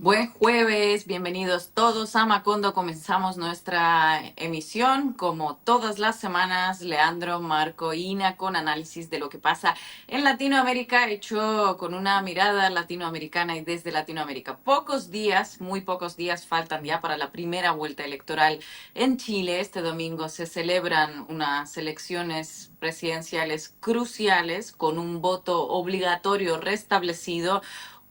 Buen jueves, bienvenidos todos a Macondo. Comenzamos nuestra emisión como todas las semanas. Leandro, Marco, Ina con análisis de lo que pasa en Latinoamérica, hecho con una mirada latinoamericana y desde Latinoamérica. Pocos días, muy pocos días faltan ya para la primera vuelta electoral en Chile. Este domingo se celebran unas elecciones presidenciales cruciales con un voto obligatorio restablecido.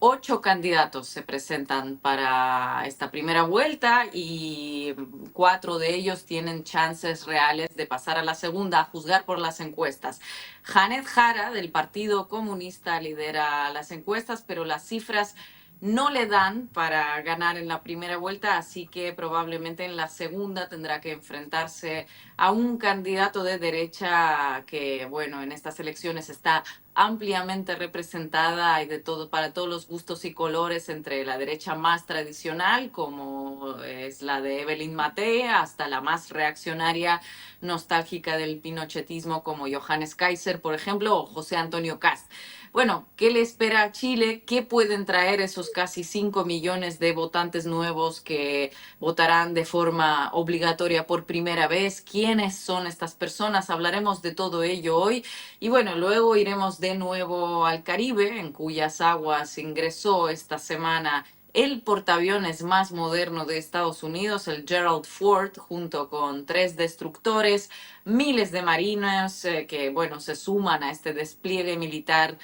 8 candidatos se presentan para esta primera vuelta y 4 de ellos tienen chances reales de pasar a la segunda, a juzgar por las encuestas. Janet Jara, del Partido Comunista, lidera las encuestas, pero las cifras no le dan para ganar en la primera vuelta, así que probablemente en la segunda tendrá que enfrentarse a un candidato de derecha que, bueno, en estas elecciones está ampliamente representada y de todo, para todos los gustos y colores, entre la derecha más tradicional, como es la de Evelyn Matei, hasta la más reaccionaria, nostálgica del pinochetismo, como Johannes Kaiser, por ejemplo, o José Antonio Kast. Bueno, ¿qué le espera a Chile? ¿Qué pueden traer esos casi 5 millones de votantes nuevos que votarán de forma obligatoria por primera vez? ¿Quiénes son estas personas? Hablaremos de todo ello hoy. Y bueno, luego iremos de nuevo al Caribe, en cuyas aguas ingresó esta semana el portaaviones más moderno de Estados Unidos, el Gerald Ford, junto con 3 destructores, miles de marinos que, bueno, se suman a este despliegue militar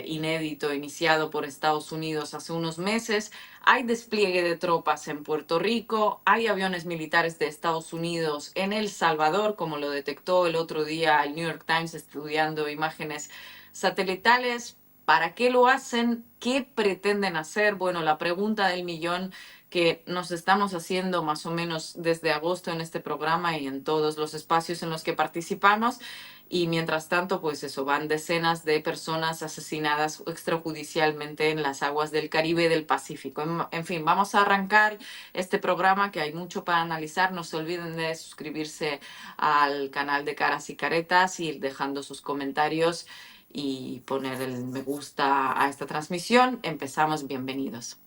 inédito iniciado por Estados Unidos hace unos meses. Hay despliegue de tropas en Puerto Rico, hay aviones militares de Estados Unidos en El Salvador, como lo detectó el otro día el New York Times estudiando imágenes satelitales. ¿Para qué lo hacen? ¿Qué pretenden hacer? Bueno, la pregunta del millón que nos estamos haciendo más o menos desde agosto en este programa y en todos los espacios en los que participamos. Y mientras tanto, pues eso, van decenas de personas asesinadas extrajudicialmente en las aguas del Caribe y del Pacífico. En fin, vamos a arrancar este programa, que hay mucho para analizar. No se olviden de suscribirse al canal de Caras y Caretas, ir dejando sus comentarios y poner el me gusta a esta transmisión. Empezamos, bienvenidos.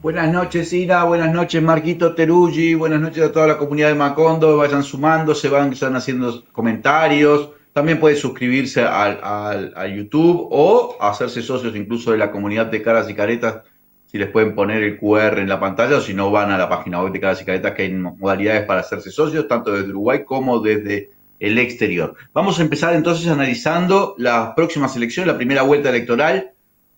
Buenas noches, Ina, buenas noches, Marquito Teruggi, buenas noches a toda la comunidad de Macondo, vayan sumándose, van haciendo comentarios, también pueden suscribirse a YouTube o hacerse socios incluso de la comunidad de Caras y Caretas, si les pueden poner el QR en la pantalla o si no van a la página web de Caras y Caretas, que hay modalidades para hacerse socios, tanto desde Uruguay como desde el exterior. Vamos a empezar entonces analizando las próximas elecciones, la primera vuelta electoral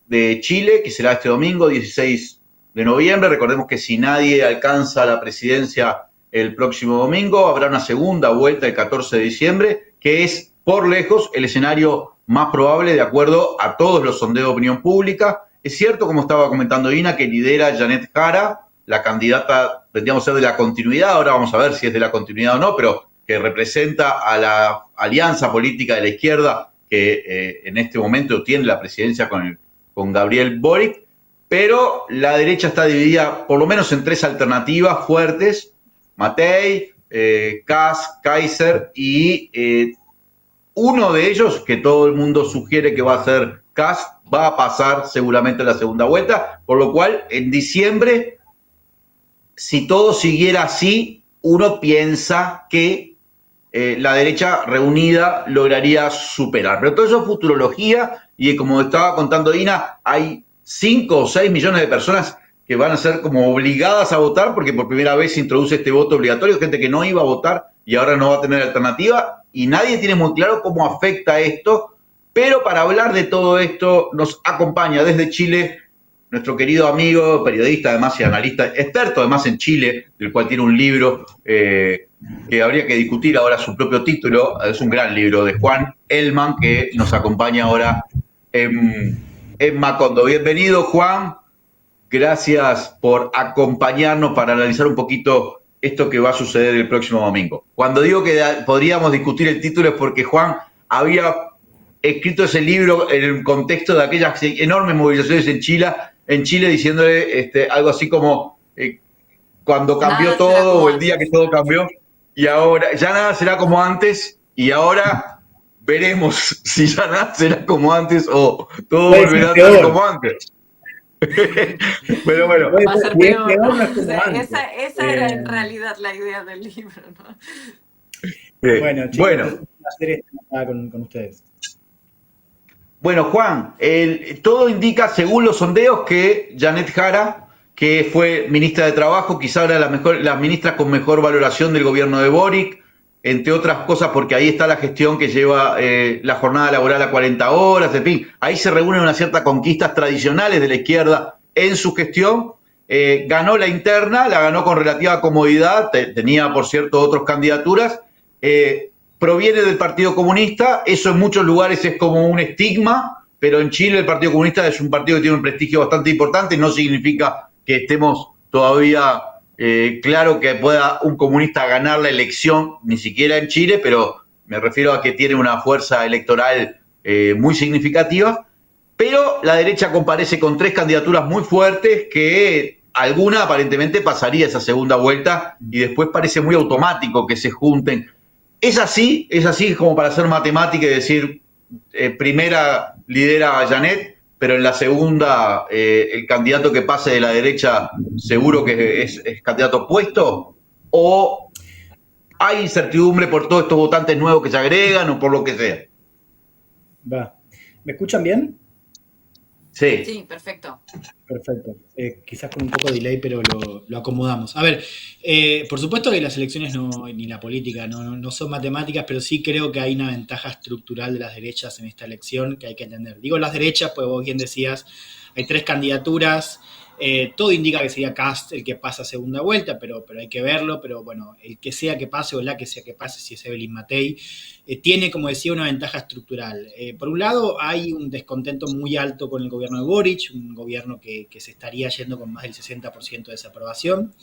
de Chile, que será este domingo, 16 de noviembre. Recordemos que si nadie alcanza la presidencia el próximo domingo, habrá una segunda vuelta el 14 de diciembre, que es por lejos el escenario más probable de acuerdo a todos los sondeos de opinión pública. Es cierto, como estaba comentando Ina, que lidera Janet Jara, la candidata, tendríamos que ser de la continuidad, ahora vamos a ver si es de la continuidad o no, pero que representa a la alianza política de la izquierda que en este momento tiene la presidencia con Gabriel Boric, pero la derecha está dividida por lo menos en 3 alternativas fuertes: Matei, Kast, Kaiser y uno de ellos, que todo el mundo sugiere que va a ser Kast, va a pasar seguramente a la segunda vuelta, por lo cual en diciembre, si todo siguiera así, uno piensa que la derecha reunida lograría superar. Pero todo eso es futurología y, como estaba contando Ina, hay 5 o 6 millones de personas que van a ser como obligadas a votar porque por primera vez se introduce este voto obligatorio, gente que no iba a votar y ahora no va a tener alternativa, y nadie tiene muy claro cómo afecta esto. Pero para hablar de todo esto nos acompaña desde Chile nuestro querido amigo, periodista además y analista, experto además en Chile, del cual tiene un libro que habría que discutir ahora su propio título. Es un gran libro de Juan Elman, que nos acompaña ahora en Macondo. Bienvenido, Juan. Gracias por acompañarnos para analizar un poquito esto que va a suceder el próximo domingo. Cuando digo que podríamos discutir el título es porque Juan había escrito ese libro en el contexto de aquellas enormes movilizaciones en Chile diciéndole algo así como cuando cambió Nada será todo como o el día que antes. todo cambió, y ahora ya nada será como antes, y ahora veremos si ya nada será como antes o todo Puede ser volverá a ser peor. como antes. Pero bueno, Va a ser Si es peor, ¿no? peor, no es O como sea, antes. esa era en realidad la idea del libro, ¿no? Bueno, chicos, bueno, es un placer estar acá con ustedes. Bueno, Juan, todo indica, según los sondeos, que Janet Jara, que fue ministra de Trabajo, quizá ahora la ministra con mejor valoración del gobierno de Boric, entre otras cosas, porque ahí está la gestión que lleva la jornada laboral a 40 horas, en fin, ahí se reúnen unas ciertas conquistas tradicionales de la izquierda en su gestión. Ganó la interna, la ganó con relativa comodidad, tenía, por cierto, otras candidaturas. Proviene del Partido Comunista, eso en muchos lugares es como un estigma, pero en Chile el Partido Comunista es un partido que tiene un prestigio bastante importante, no significa que estemos todavía claro que pueda un comunista ganar la elección, ni siquiera en Chile, pero me refiero a que tiene una fuerza electoral muy significativa. Pero la derecha comparece con tres candidaturas muy fuertes que alguna aparentemente pasaría esa segunda vuelta y después parece muy automático que se junten. Es así como para hacer matemática y decir, primera lidera a Janet, pero en la segunda el candidato que pase de la derecha seguro que es candidato opuesto, o hay incertidumbre por todos estos votantes nuevos que se agregan o por lo que sea. Va. ¿Me escuchan bien? Sí. Sí, perfecto. Perfecto. Quizás con un poco de delay, pero lo acomodamos. A ver, por supuesto que las elecciones ni la política no son matemáticas, pero sí creo que hay una ventaja estructural de las derechas en esta elección que hay que entender. Digo las derechas, pues vos bien decías, hay tres candidaturas, todo indica que sería Kast el que pasa a segunda vuelta, pero hay que verlo, pero bueno, el que sea que pase o la que sea que pase, si es Evelyn Matei, tiene, como decía, una ventaja estructural. Por un lado, hay un descontento muy alto con el gobierno de Boric, un gobierno que se estaría yendo con más del 60% de desaprobación,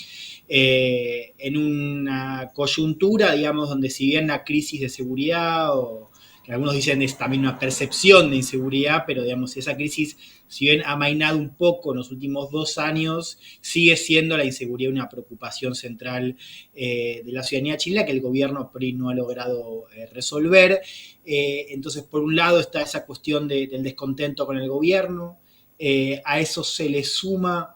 en una coyuntura, digamos, donde si bien la crisis de seguridad o que algunos dicen es también una percepción de inseguridad, pero digamos, esa crisis, si bien ha mainado un poco en los últimos 2 años, sigue siendo la inseguridad una preocupación central de la ciudadanía chilena que el gobierno PRI no ha logrado resolver. Entonces, por un lado está esa cuestión del descontento con el gobierno, a eso se le suma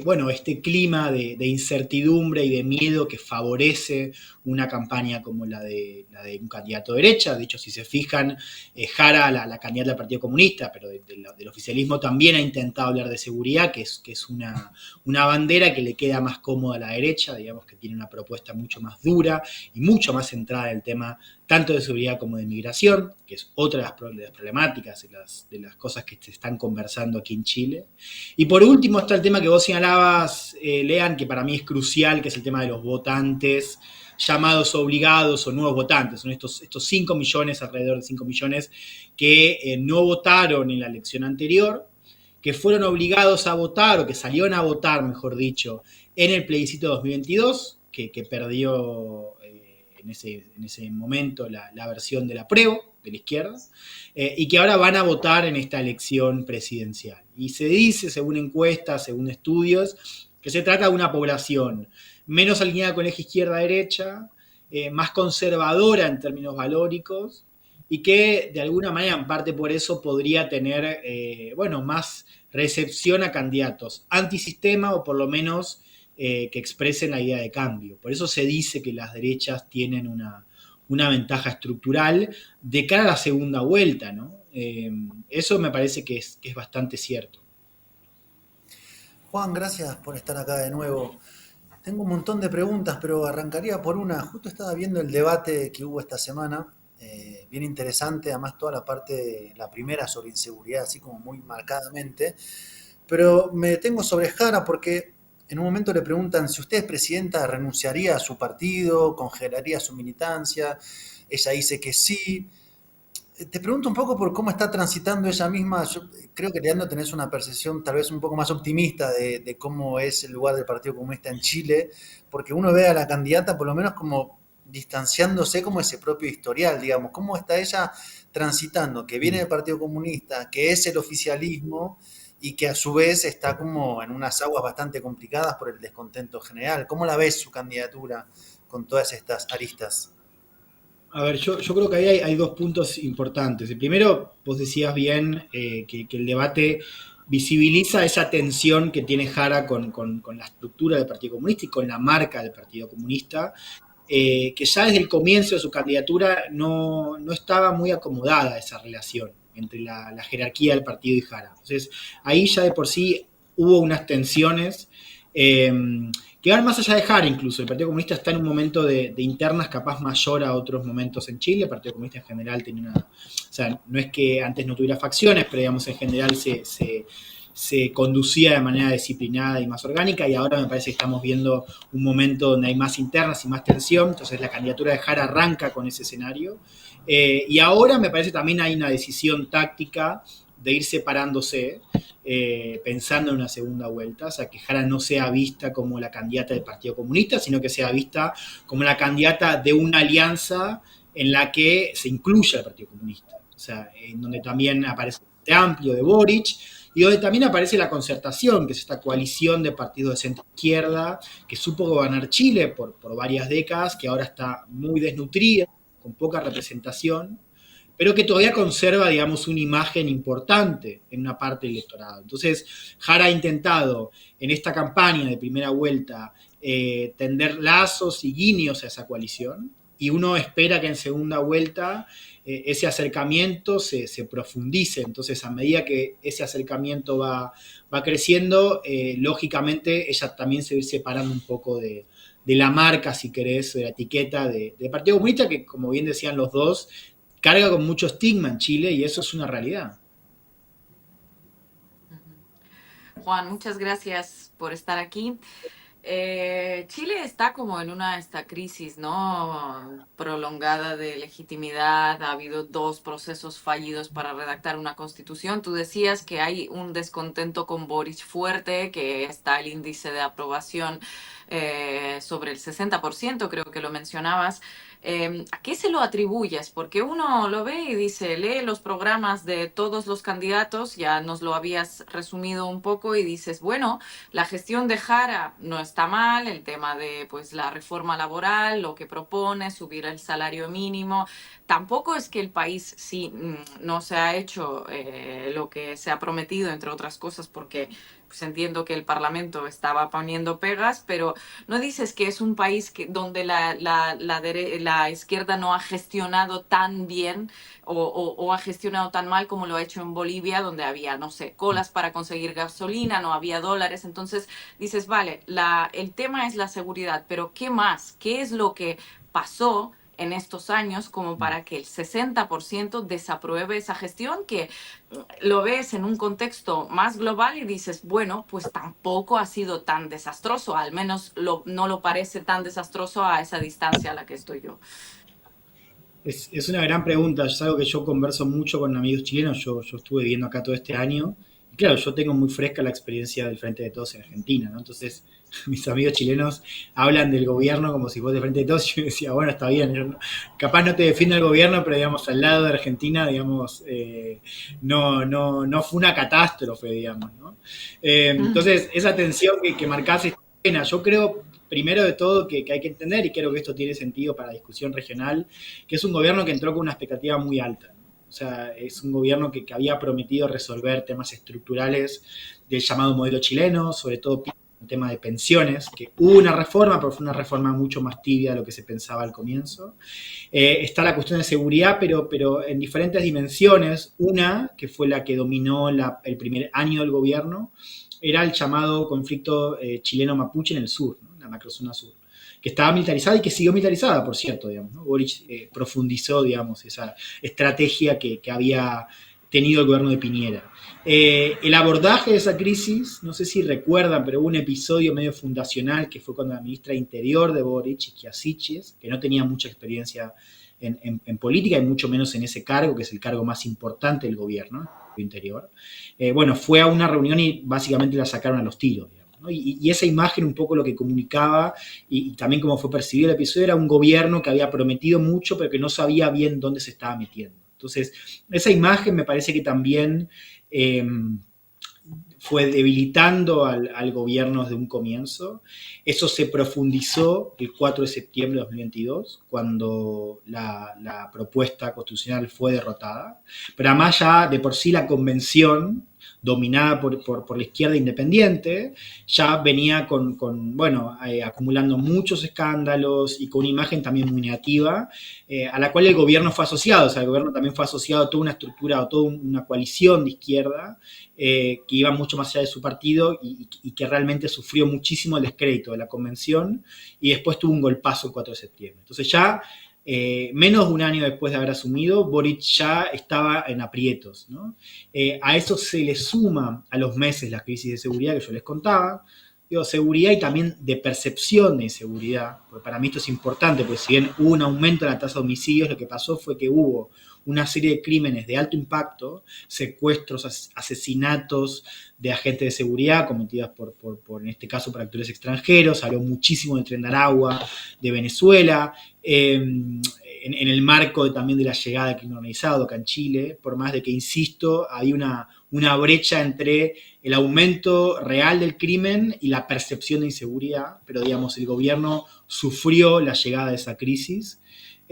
bueno, este clima de incertidumbre y de miedo que favorece una campaña como la de un candidato de derecha. De hecho, si se fijan, Jara, la candidata del Partido Comunista, pero del oficialismo, también ha intentado hablar de seguridad, que es una bandera que le queda más cómoda a la derecha, digamos que tiene una propuesta mucho más dura y mucho más centrada en el tema tanto de seguridad como de migración, que es otra de las problemáticas, de las cosas que se están conversando aquí en Chile. Y por último está el tema que vos señalabas, Lean, que para mí es crucial, que es el tema de los votantes llamados obligados o nuevos votantes. Son estos 5 millones, alrededor de 5 millones, que no votaron en la elección anterior, que fueron obligados a votar, o que salieron a votar, mejor dicho, en el plebiscito 2022, que perdió en ese momento la versión del apruebo de la izquierda, y que ahora van a votar en esta elección presidencial. Y se dice, según encuestas, según estudios, que se trata de una población menos alineada con el eje izquierda-derecha, más conservadora en términos valóricos, y que de alguna manera, en parte por eso, podría tener bueno, más recepción a candidatos antisistema o por lo menos que expresen la idea de cambio. Por eso se dice que las derechas tienen una ventaja estructural de cara a la segunda vuelta, ¿no? Eso me parece que es bastante cierto. Juan, gracias por estar acá de nuevo. Tengo un montón de preguntas, pero arrancaría por una. Justo estaba viendo el debate que hubo esta semana, bien interesante, además toda la parte, la primera sobre inseguridad, así como muy marcadamente. Pero me detengo sobre Jara porque en un momento le preguntan si usted es presidenta, ¿renunciaría a su partido? ¿Congelaría su militancia? Ella dice que sí. Te pregunto un poco por cómo está transitando ella misma. Yo creo que Leandro tenés una percepción tal vez un poco más optimista de cómo es el lugar del Partido Comunista en Chile, porque uno ve a la candidata por lo menos como distanciándose como ese propio historial, digamos. ¿Cómo está ella transitando? Que viene del Partido Comunista, que es el oficialismo y que a su vez está como en unas aguas bastante complicadas por el descontento general. ¿Cómo la ves su candidatura con todas estas aristas? A ver, yo creo que ahí hay dos puntos importantes. El primero, vos decías bien que el debate visibiliza esa tensión que tiene Jara con la estructura del Partido Comunista y con la marca del Partido Comunista, que ya desde el comienzo de su candidatura no estaba muy acomodada esa relación entre la jerarquía del partido y Jara. Entonces, ahí ya de por sí hubo unas tensiones que van más allá de Jara incluso. El Partido Comunista está en un momento de internas capaz mayor a otros momentos en Chile. El Partido Comunista en general tenía una... O sea, no es que antes no tuviera facciones, pero digamos en general se conducía de manera disciplinada y más orgánica, y ahora me parece que estamos viendo un momento donde hay más internas y más tensión. Entonces la candidatura de Jara arranca con ese escenario, y ahora me parece también hay una decisión táctica de ir separándose, pensando en una segunda vuelta, o sea, que Jara no sea vista como la candidata del Partido Comunista, sino que sea vista como la candidata de una alianza en la que se incluya el Partido Comunista, o sea, en donde también aparece el amplio de Boric, y donde también aparece la concertación, que es esta coalición de partidos de centro-izquierda que supo gobernar Chile por varias décadas, que ahora está muy desnutrida, con poca representación, pero que todavía conserva, digamos, una imagen importante en una parte del electorado. Entonces, Jara ha intentado en esta campaña de primera vuelta tender lazos y guiños a esa coalición, y uno espera que en segunda vuelta ese acercamiento se profundice. Entonces, a medida que ese acercamiento va creciendo, lógicamente ella también se va a ir separando un poco de la marca, si querés, de la etiqueta de Partido Comunista, que como bien decían los dos, carga con mucho estigma en Chile, y eso es una realidad. Juan, muchas gracias por estar aquí. Chile está como en esta crisis, ¿no? Prolongada de legitimidad. Ha habido 2 procesos fallidos para redactar una constitución. Tú decías que hay un descontento con Boric fuerte, que está el índice de aprobación sobre el 60%, creo que lo mencionabas. ¿A qué se lo atribuyes? Porque uno lo ve y dice, lee los programas de todos los candidatos, ya nos lo habías resumido un poco, y dices, bueno, la gestión de Jara no está mal, el tema de pues la reforma laboral, lo que propone, subir el salario mínimo. Tampoco es que el país sí no se ha hecho lo que se ha prometido, entre otras cosas, porque pues entiendo que el Parlamento estaba poniendo pegas, pero no dices que es un país donde la izquierda no ha gestionado tan bien o ha gestionado tan mal como lo ha hecho en Bolivia, donde había, no sé, colas para conseguir gasolina, no había dólares. Entonces dices, vale, el tema es la seguridad, pero ¿qué más? ¿Qué es lo que pasó en estos años como para que el 60% desapruebe esa gestión, que lo ves en un contexto más global y dices, bueno, pues tampoco ha sido tan desastroso, al menos no lo parece tan desastroso a esa distancia a la que estoy yo? Es una gran pregunta, es algo que yo converso mucho con amigos chilenos. Yo estuve viviendo acá todo este año, y claro, yo tengo muy fresca la experiencia del Frente de Todos en Argentina, ¿no? Entonces, mis amigos chilenos hablan del gobierno como si fuese de Frente de Todos, y yo decía, bueno, está bien, capaz no te defiende el gobierno, pero digamos, al lado de Argentina, digamos, no fue una catástrofe, digamos, ¿no? Entonces, esa tensión que marcás es buena. Yo creo, primero de todo, que hay que entender, y creo que esto tiene sentido para la discusión regional, que es un gobierno que entró con una expectativa muy alta, ¿no? O sea, es un gobierno que había prometido resolver temas estructurales del llamado modelo chileno, sobre todo el tema de pensiones, que hubo una reforma, pero fue una reforma mucho más tibia de lo que se pensaba al comienzo. Está la cuestión de seguridad, pero en diferentes dimensiones. Una, que fue la que dominó el primer año del gobierno, era el llamado conflicto chileno-mapuche en el sur, ¿no? La macrozona sur, que estaba militarizada y que siguió militarizada, por cierto, digamos, ¿no? Boric profundizó, digamos, esa estrategia que había tenido el gobierno de Piñera. El abordaje de esa crisis, no sé si recuerdan, pero hubo un episodio medio fundacional que fue cuando la ministra de Interior de Boric, Ischia Siches, que no tenía mucha experiencia en política y mucho menos en ese cargo, que es el cargo más importante del gobierno, el Interior, bueno, fue a una reunión y básicamente la sacaron a los tiros, digamos, ¿no? Y esa imagen un poco lo que comunicaba, y también cómo fue percibido el episodio, era un gobierno que había prometido mucho, pero que no sabía bien dónde se estaba metiendo. Entonces, esa imagen me parece que también fue debilitando al gobierno desde un comienzo. Eso se profundizó el 4 de septiembre de 2022, cuando la propuesta constitucional fue derrotada. Pero además ya de por sí la convención, o dominada por la izquierda independiente, ya venía acumulando muchos escándalos y con una imagen también muy negativa, a la cual el gobierno fue asociado. O sea, el gobierno también fue asociado a toda una estructura o toda una coalición de izquierda que iba mucho más allá de su partido y que realmente sufrió muchísimo el descrédito de la convención y después tuvo un golpazo el 4 de septiembre. Entonces ya, menos de un año después de haber asumido, Boric ya estaba en aprietos, ¿no? A eso se le suma a los meses la crisis de seguridad que yo les contaba. Digo, seguridad y también de percepción de inseguridad, porque para mí esto es importante, porque si bien hubo un aumento en la tasa de homicidios, lo que pasó fue que hubo una serie de crímenes de alto impacto, secuestros, asesinatos de agentes de seguridad cometidos en este caso, por actores extranjeros. Habló muchísimo del Tren de Aragua, de Venezuela, en el marco también de la llegada del crimen organizado acá en Chile, por más de que, insisto, hay una brecha entre el aumento real del crimen y la percepción de inseguridad, pero digamos, el gobierno sufrió la llegada de esa crisis.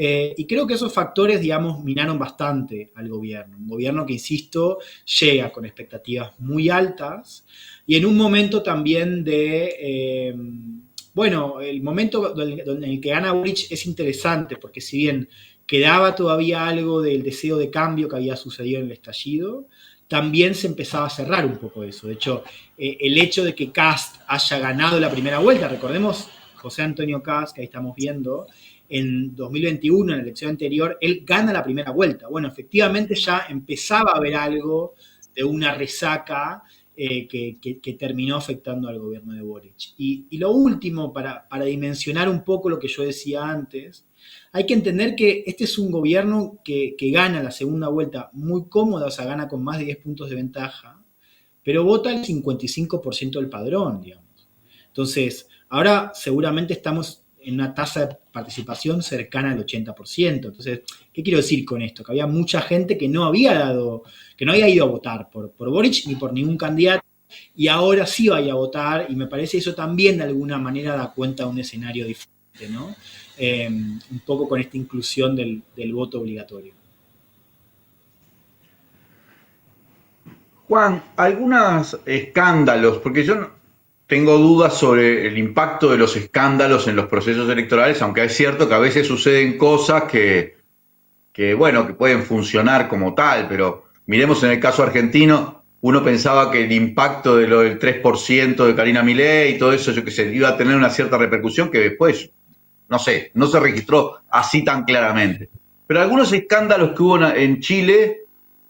Y creo que esos factores, digamos, minaron bastante al gobierno. Un gobierno que, insisto, llega con expectativas muy altas y en un momento también el momento en el que gana Boric es interesante, porque si bien quedaba todavía algo del deseo de cambio que había sucedido en el estallido, también se empezaba a cerrar un poco eso. De hecho, el hecho de que Kast haya ganado la primera vuelta, recordemos, José Antonio Kast, que ahí estamos viendo, en 2021, en la elección anterior, él gana la primera vuelta. Bueno, efectivamente ya empezaba a haber algo de una resaca que terminó afectando al gobierno de Boric. Y lo último, para dimensionar un poco lo que yo decía antes, hay que entender que este es un gobierno que gana la segunda vuelta muy cómoda, o sea, gana con más de 10 puntos de ventaja, pero vota el 55% del padrón, digamos. Entonces, ahora seguramente estamos en una tasa de participación cercana al 80%. Entonces, ¿qué quiero decir con esto? Que había mucha gente que no había ido a votar por Boric ni por ningún candidato, y ahora sí va a ir a votar, y me parece eso también de alguna manera da cuenta de un escenario diferente, ¿no? Un poco con esta inclusión del voto obligatorio. Juan, algunos escándalos, porque yo tengo dudas sobre el impacto de los escándalos en los procesos electorales, aunque es cierto que a veces suceden cosas que pueden funcionar como tal, pero miremos en el caso argentino, uno pensaba que el impacto de lo del 3% de Karina Milei y todo eso, yo que sé, iba a tener una cierta repercusión que después, no sé, no se registró así tan claramente. Pero algunos escándalos que hubo en Chile,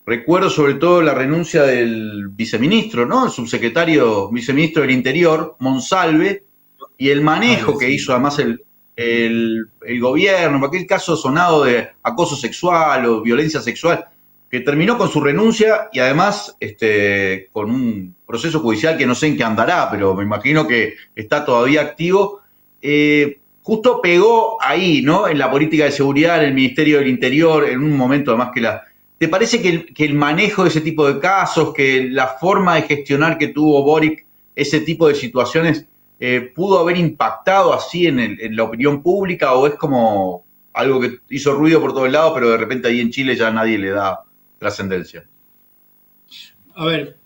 recuerdo sobre todo la renuncia del viceministro, ¿no? El subsecretario, viceministro del Interior, Monsalve, y el manejo que hizo además el gobierno, en aquel caso sonado de acoso sexual o violencia sexual, que terminó con su renuncia y además con un proceso judicial que no sé en qué andará, pero me imagino que está todavía activo. Justo pegó ahí, ¿no? En la política de seguridad, en el Ministerio del Interior, en un momento además ¿Te parece que el manejo de ese tipo de casos, que la forma de gestionar que tuvo Boric ese tipo de situaciones, pudo haber impactado así en la opinión pública, o es como algo que hizo ruido por todos lados, pero de repente ahí en Chile ya nadie le da trascendencia? A ver,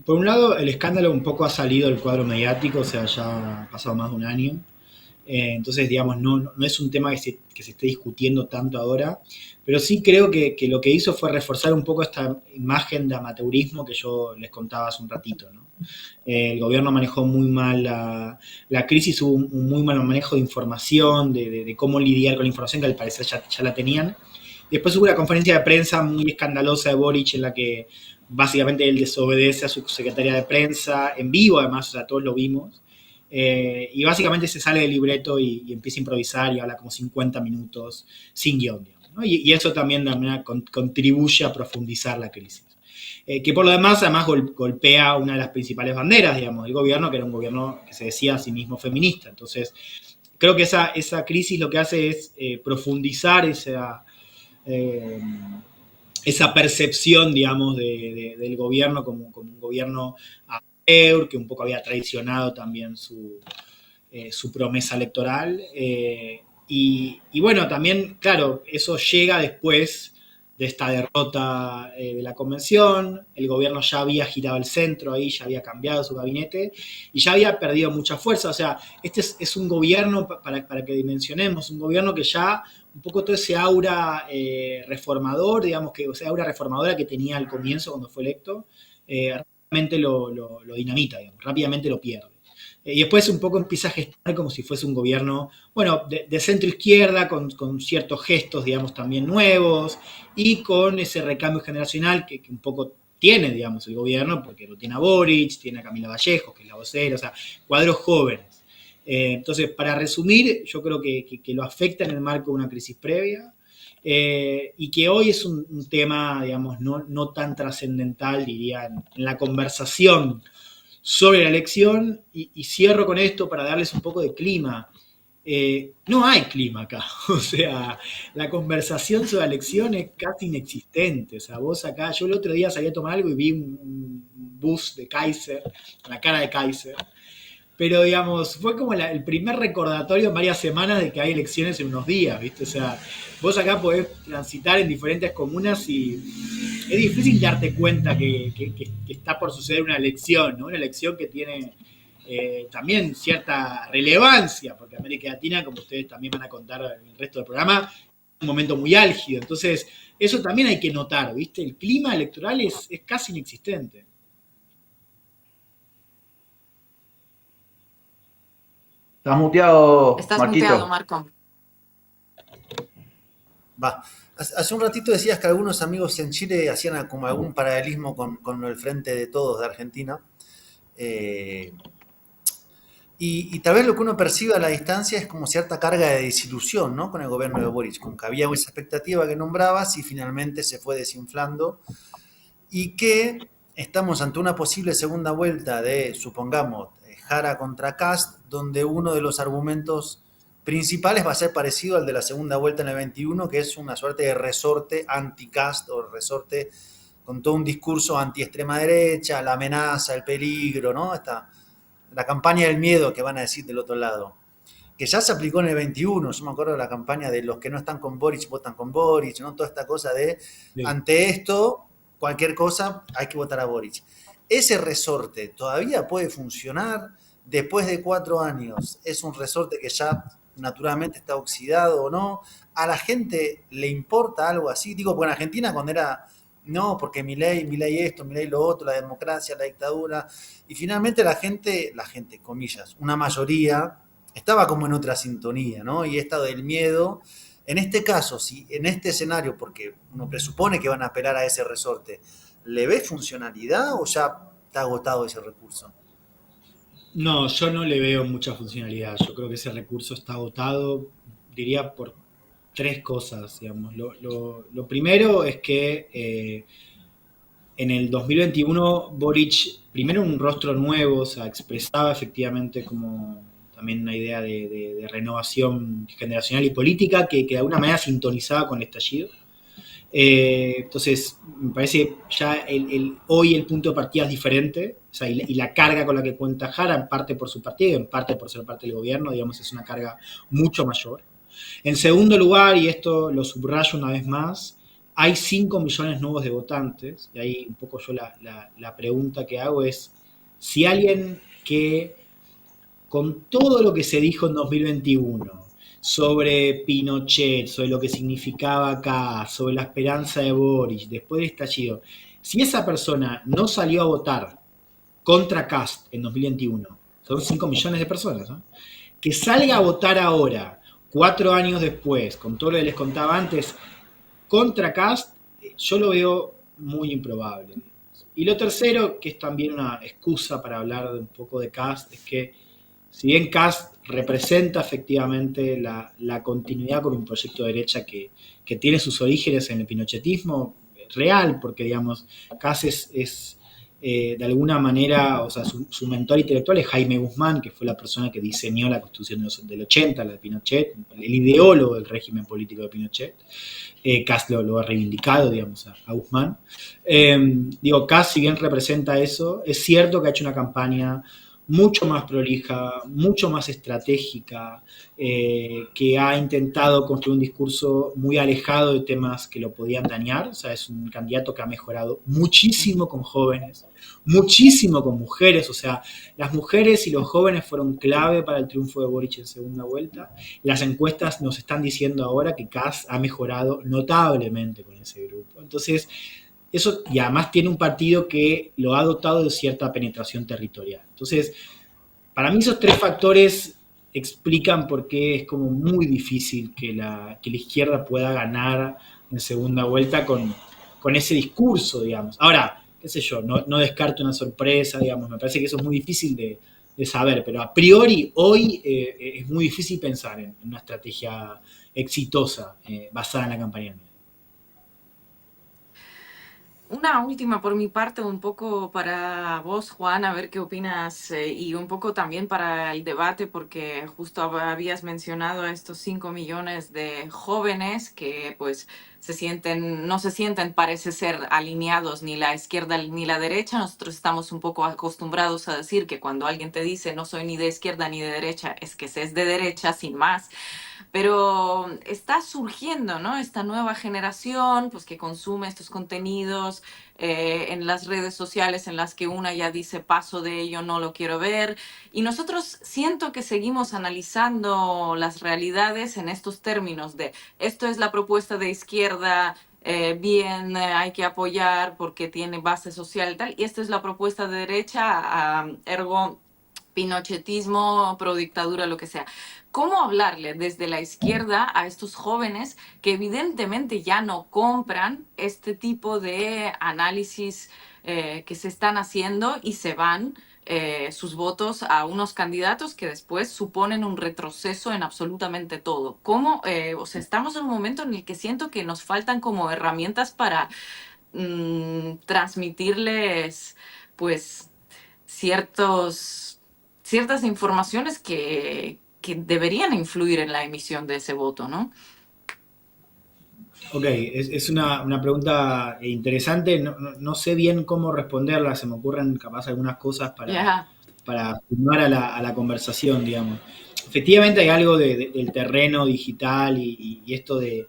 por un lado, el escándalo un poco ha salido del cuadro mediático, o sea, ya ha pasado más de un año. Entonces, digamos, no es un tema que se esté discutiendo tanto ahora, pero sí creo que lo que hizo fue reforzar un poco esta imagen de amateurismo que yo les contaba hace un ratito, ¿no? El gobierno manejó muy mal la crisis, hubo un muy mal manejo de información, de cómo lidiar con la información que al parecer ya la tenían. Y después hubo una conferencia de prensa muy escandalosa de Boric en la que básicamente él desobedece a su secretaria de prensa, en vivo además, o sea, todos lo vimos. Y básicamente se sale del libreto y empieza a improvisar y habla como 50 minutos sin guión, ¿no? Y eso también de alguna manera contribuye a profundizar la crisis. Que por lo demás, además, golpea una de las principales banderas, digamos, del gobierno, que era un gobierno que se decía a sí mismo feminista. Entonces, creo que esa crisis lo que hace es profundizar esa percepción, digamos, del gobierno como un gobierno que un poco había traicionado también su promesa electoral. Y bueno, también, claro, eso llega después de esta derrota de la convención. El gobierno ya había girado el centro ahí, ya había cambiado su gabinete y ya había perdido mucha fuerza. O sea, este es un gobierno, para que dimensionemos, un gobierno que ya un poco todo ese aura reformador, digamos que, o sea, aura reformadora que tenía al comienzo cuando fue electo, rápidamente lo dinamita, digamos, rápidamente lo pierde. Y después un poco empieza a gestar como si fuese un gobierno, bueno, de centro izquierda, con ciertos gestos, digamos, también nuevos, y con ese recambio generacional que un poco tiene, digamos, el gobierno, porque lo tiene a Boric, tiene a Camila Vallejo, que es la vocera, o sea, cuadros jóvenes. Entonces, para resumir, yo creo que lo afecta en el marco de una crisis previa, y que hoy es un tema, digamos, no tan trascendental, diría, en la conversación sobre la elección, y cierro con esto para darles un poco de clima. No hay clima acá, o sea, la conversación sobre la elección es casi inexistente. O sea, vos acá, yo el otro día salí a tomar algo y vi un bus de Kaiser, la cara de Kaiser, pero digamos, fue como el primer recordatorio en varias semanas de que hay elecciones en unos días, ¿viste? O sea, vos acá podés transitar en diferentes comunas y es difícil darte cuenta que está por suceder una elección, ¿no? Una elección que tiene también cierta relevancia, porque América Latina, como ustedes también van a contar en el resto del programa, es un momento muy álgido. Entonces, eso también hay que notar, ¿viste? El clima electoral es casi inexistente. ¿Estás muteado, Estás Marquito? muteado, Marco. Va. Hace un ratito decías que algunos amigos en Chile hacían como algún paralelismo con el Frente de Todos de Argentina. Y tal vez lo que uno percibe a la distancia es como cierta carga de desilusión, ¿no? Con el gobierno de Boric, con que había esa expectativa que nombrabas y finalmente se fue desinflando, y que estamos ante una posible segunda vuelta de, supongamos, Jara contra Kast, donde uno de los argumentos principales va a ser parecido al de la segunda vuelta en el 21, que es una suerte de resorte anti-Kast o resorte con todo un discurso anti-extrema derecha, la amenaza, el peligro, ¿no? La campaña del miedo que van a decir del otro lado, que ya se aplicó en el 21. Yo me acuerdo de la campaña de los que no están con Boric votan con Boric, ¿no? Toda esta cosa de, sí, ante esto, cualquier cosa, hay que votar a Boric. Ese resorte todavía puede funcionar después de 4 años. Es un resorte que ya naturalmente está oxidado o no. ¿A la gente le importa algo así? Digo, porque en Argentina cuando era, no, porque Milei esto, Milei lo otro, la democracia, la dictadura, y finalmente la gente, comillas, una mayoría, estaba como en otra sintonía, ¿no? Y esta del miedo, en este caso, si en este escenario, porque uno presupone que van a apelar a ese resorte, ¿le ves funcionalidad o ya está agotado ese recurso? No, yo no le veo mucha funcionalidad. Yo creo que ese recurso está agotado, diría, por 3 cosas, digamos. Lo primero es que en el 2021 Boric, primero un rostro nuevo, o sea, expresaba efectivamente como también una idea de renovación generacional y política que de alguna manera sintonizaba con el estallido. Entonces, me parece que ya hoy el punto de partida es diferente, o sea, y la carga con la que cuenta Jara, en parte por su partido, en parte por ser parte del gobierno, digamos, es una carga mucho mayor. En segundo lugar, y esto lo subrayo una vez más, hay 5 millones nuevos de votantes, y ahí un poco yo la pregunta que hago es, si alguien que con todo lo que se dijo en 2021, sobre Pinochet, sobre lo que significaba acá, sobre la esperanza de Boric, después del estallido, si esa persona no salió a votar contra Kast en 2021, son 5 millones de personas, ¿no? Que salga a votar ahora, 4 años después, con todo lo que les contaba antes, contra Kast, yo lo veo muy improbable. Y lo tercero, que es también una excusa para hablar un poco de Kast, es que si bien Kast representa efectivamente la continuidad con un proyecto de derecha que tiene sus orígenes en el pinochetismo real, porque digamos, Kast es de alguna manera, o sea, su mentor intelectual es Jaime Guzmán, que fue la persona que diseñó la Constitución del 80, la de Pinochet, el ideólogo del régimen político de Pinochet. Kast lo ha reivindicado, digamos, a Guzmán. Kast, si bien representa eso, es cierto que ha hecho una campaña mucho más prolija, mucho más estratégica, que ha intentado construir un discurso muy alejado de temas que lo podían dañar. O sea, es un candidato que ha mejorado muchísimo con jóvenes, muchísimo con mujeres. O sea, las mujeres y los jóvenes fueron clave para el triunfo de Boric en segunda vuelta. Las encuestas nos están diciendo ahora que Kast ha mejorado notablemente con ese grupo. Entonces, eso, y además tiene un partido que lo ha dotado de cierta penetración territorial. Entonces, para mí esos tres factores explican por qué es como muy difícil que la izquierda pueda ganar en segunda vuelta con ese discurso, digamos. Ahora, qué sé yo, no descarto una sorpresa, digamos, me parece que eso es muy difícil de saber, pero a priori hoy es muy difícil pensar en una estrategia exitosa basada en la campaña del medio. Una última por mi parte, un poco para vos, Juan, a ver qué opinas y un poco también para el debate, porque justo habías mencionado a estos 5 millones de jóvenes que pues no se sienten, parece ser, alineados ni la izquierda ni la derecha. Nosotros estamos un poco acostumbrados a decir que cuando alguien te dice no soy ni de izquierda ni de derecha, es que se es de derecha sin más. Pero está surgiendo, ¿no? Esta nueva generación, pues que consume estos contenidos en las redes sociales en las que una ya dice paso de ello, no lo quiero ver. Y nosotros siento que seguimos analizando las realidades en estos términos de esto es la propuesta de izquierda, bien, hay que apoyar porque tiene base social y tal, y esta es la propuesta de derecha, ergo pinochetismo, pro dictadura, lo que sea. ¿Cómo hablarle desde la izquierda a estos jóvenes que evidentemente ya no compran este tipo de análisis que se están haciendo y se van sus votos a unos candidatos que después suponen un retroceso en absolutamente todo? ¿Cómo? O sea, estamos en un momento en el que siento que nos faltan como herramientas para transmitirles, pues, ciertas informaciones que deberían influir en la emisión de ese voto, ¿no? Ok, es una pregunta interesante, no sé bien cómo responderla, se me ocurren capaz algunas cosas Ya. para sumar a la conversación, digamos. Efectivamente hay algo del terreno digital y esto de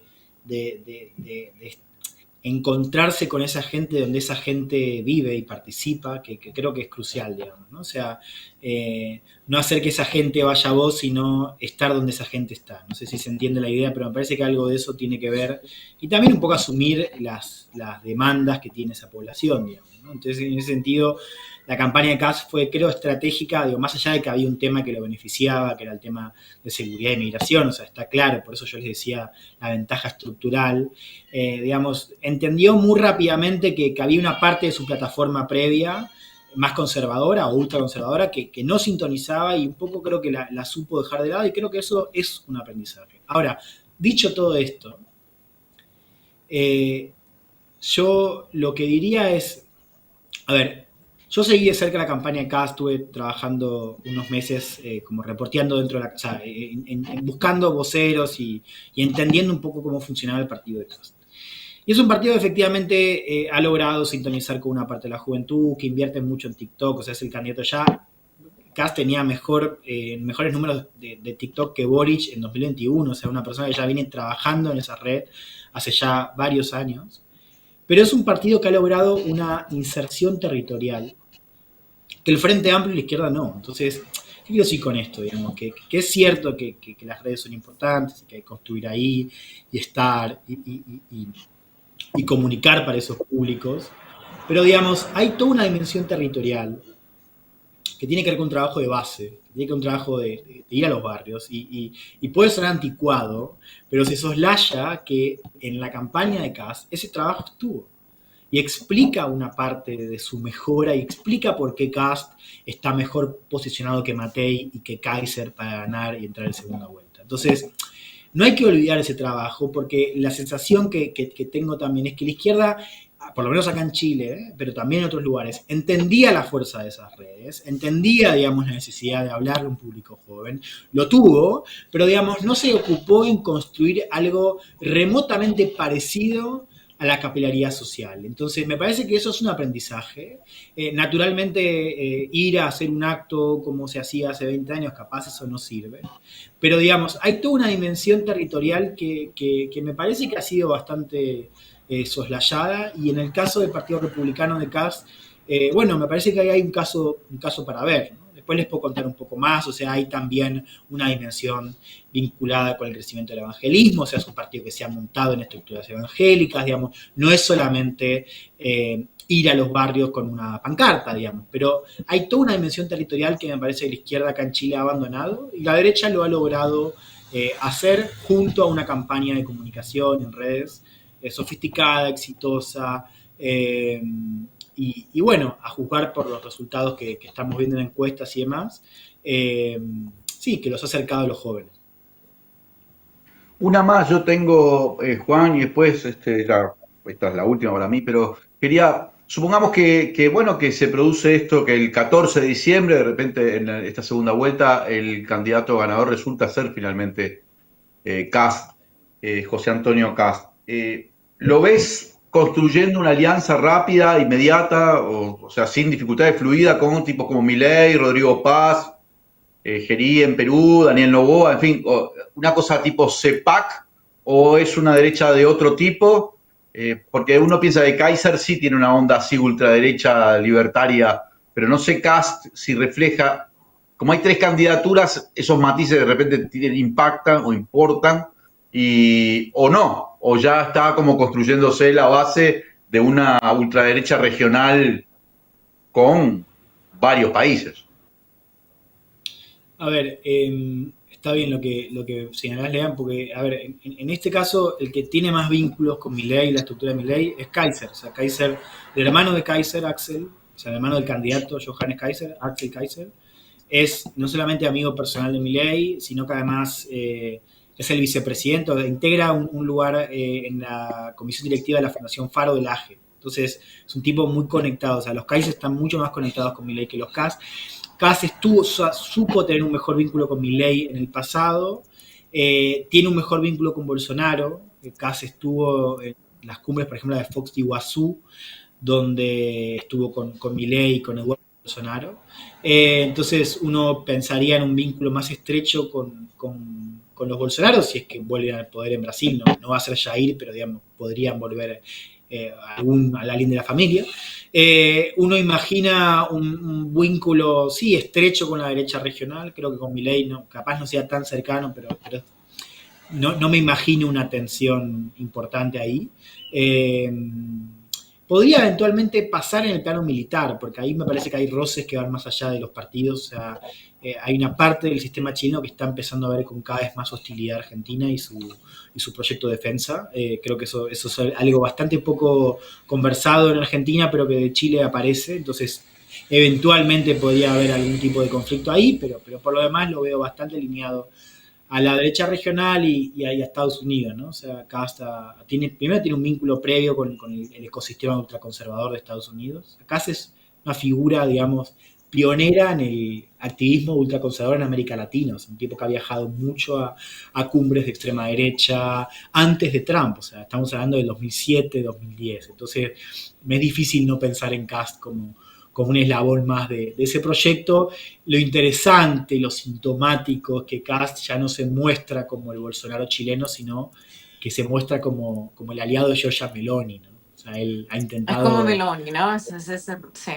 encontrarse con esa gente donde esa gente vive y participa, que creo que es crucial, digamos, ¿no? O sea, no hacer que esa gente vaya a vos, sino estar donde esa gente está. No sé si se entiende la idea, pero me parece que algo de eso tiene que ver, y también un poco asumir las demandas que tiene esa población, digamos, ¿no? Entonces, en ese sentido, la campaña de Kast fue, creo, estratégica, digo, más allá de que había un tema que lo beneficiaba, que era el tema de seguridad y migración, o sea, está claro, por eso yo les decía la ventaja estructural, digamos, entendió muy rápidamente que había una parte de su plataforma previa más conservadora o ultraconservadora que no sintonizaba y un poco creo que la supo dejar de lado y creo que eso es un aprendizaje. Ahora, dicho todo esto, yo lo que diría es, a ver, yo seguí de cerca la campaña de Kast, estuve trabajando unos meses como reporteando dentro de la, o sea, buscando voceros y entendiendo un poco cómo funcionaba el partido de Kast. Y es un partido que efectivamente ha logrado sintonizar con una parte de la juventud, que invierte mucho en TikTok, o sea, es el candidato ya. Kast tenía mejores números de TikTok que Boric en 2021, o sea, una persona que ya viene trabajando en esa red hace ya varios años. Pero es un partido que ha logrado una inserción territorial que el Frente Amplio y la izquierda no. Entonces, ¿qué quiero decir con esto? Digamos, que es cierto que las redes son importantes y que hay que construir ahí y estar y comunicar para esos públicos, pero digamos, hay toda una dimensión territorial que tiene que ver con un trabajo de base, que tiene que ver con un trabajo de ir a los barrios y puede ser anticuado, pero se soslaya que en la campaña de Kast ese trabajo estuvo y explica una parte de su mejora y explica por qué Kast está mejor posicionado que Matei y que Kaiser para ganar y entrar en segunda vuelta. Entonces, no hay que olvidar ese trabajo porque la sensación que tengo también es que la izquierda, por lo menos acá en Chile, pero también en otros lugares, entendía la fuerza de esas redes, entendía, digamos, la necesidad de hablarle a un público joven, lo tuvo, pero, digamos, no se ocupó en construir algo remotamente parecido a la capilaridad social. Entonces, me parece que eso es un aprendizaje. Naturalmente, ir a hacer un acto como se hacía hace 20 años, capaz eso no sirve. Pero, digamos, hay toda una dimensión territorial que me parece que ha sido bastante soslayada, y en el caso del Partido Republicano de Kast, bueno, me parece que ahí hay un caso para ver, ¿no? Después les puedo contar un poco más, o sea, hay también una dimensión vinculada con el crecimiento del evangelismo, o sea, es un partido que se ha montado en estructuras evangélicas, digamos, no es solamente ir a los barrios con una pancarta, digamos, pero hay toda una dimensión territorial que me parece que la izquierda acá en Chile ha abandonado, y la derecha lo ha logrado hacer junto a una campaña de comunicación en redes sofisticada, exitosa, y bueno, a juzgar por los resultados que estamos viendo en encuestas y demás, sí, que los ha acercado a los jóvenes. Una más yo tengo, Juan, y después esta es la última para mí, pero quería, supongamos bueno, que se produce esto, que el 14 de diciembre, de repente en esta segunda vuelta, el candidato ganador resulta ser finalmente Kast, José Antonio Kast. ¿Lo ves construyendo una alianza rápida, inmediata, o sea, sin dificultades, fluida, con tipos como Milei, Rodrigo Paz, Gerí en Perú, Daniel Noboa, en fin, una cosa tipo CEPAC, o es una derecha de otro tipo? Porque uno piensa que Kaiser sí tiene una onda así ultraderecha libertaria, pero no sé Kast si refleja, como hay tres candidaturas, esos matices de repente impactan o importan, o no, o ya está como construyéndose la base de una ultraderecha regional con varios países. A ver, está bien lo que señalás, Lean, porque, a ver, en este caso, el que tiene más vínculos con Milei, la estructura de Milei, es Kaiser. O sea, Kaiser, el hermano de Kaiser, Axel, o sea, el hermano del candidato Johannes Kaiser, Axel Kaiser, es no solamente amigo personal de Milei, sino que además es el vicepresidente, o integra un lugar en la comisión directiva de la Fundación Faro del AGE. Entonces, es un tipo muy conectado. O sea, los Kaiser están mucho más conectados con Milei que los Kast. Kast supo tener un mejor vínculo con Milei en el pasado, tiene un mejor vínculo con Bolsonaro. Kast estuvo en las cumbres, por ejemplo, la de Fox de Iguazú, donde estuvo con Milei y con Eduardo Bolsonaro. Entonces uno pensaría en un vínculo más estrecho con los Bolsonaro, si es que vuelven al poder en Brasil. No va a ser Jair, pero digamos, podrían volver a alguien de la familia. Uno imagina un vínculo, sí, estrecho con la derecha regional. Creo que con Milei capaz no sea tan cercano, pero no me imagino una tensión importante ahí. Podría eventualmente pasar en el plano militar, porque ahí me parece que hay roces que van más allá de los partidos. O sea, hay una parte del sistema chileno que está empezando a ver con cada vez más hostilidad a Argentina y su proyecto de defensa. Creo que eso es algo bastante poco conversado en Argentina, pero que de Chile aparece. Entonces, eventualmente podría haber algún tipo de conflicto ahí, pero por lo demás lo veo bastante alineado a la derecha regional y a Estados Unidos, ¿no? O sea, acá primero tiene un vínculo previo con el ecosistema ultraconservador de Estados Unidos. Acá es una figura, digamos, pionera en el activismo ultraconservador en América Latina. O sea, un tipo que ha viajado mucho a cumbres de extrema derecha antes de Trump. O sea, estamos hablando del 2007, 2010. Entonces, me es difícil no pensar en Kast como un eslabón más de ese proyecto. Lo interesante, lo sintomático, es que Kast ya no se muestra como el Bolsonaro chileno, sino que se muestra como el aliado de Giorgia Meloni, ¿no? O sea, él ha intentado... Es como Meloni, ¿no? Sí.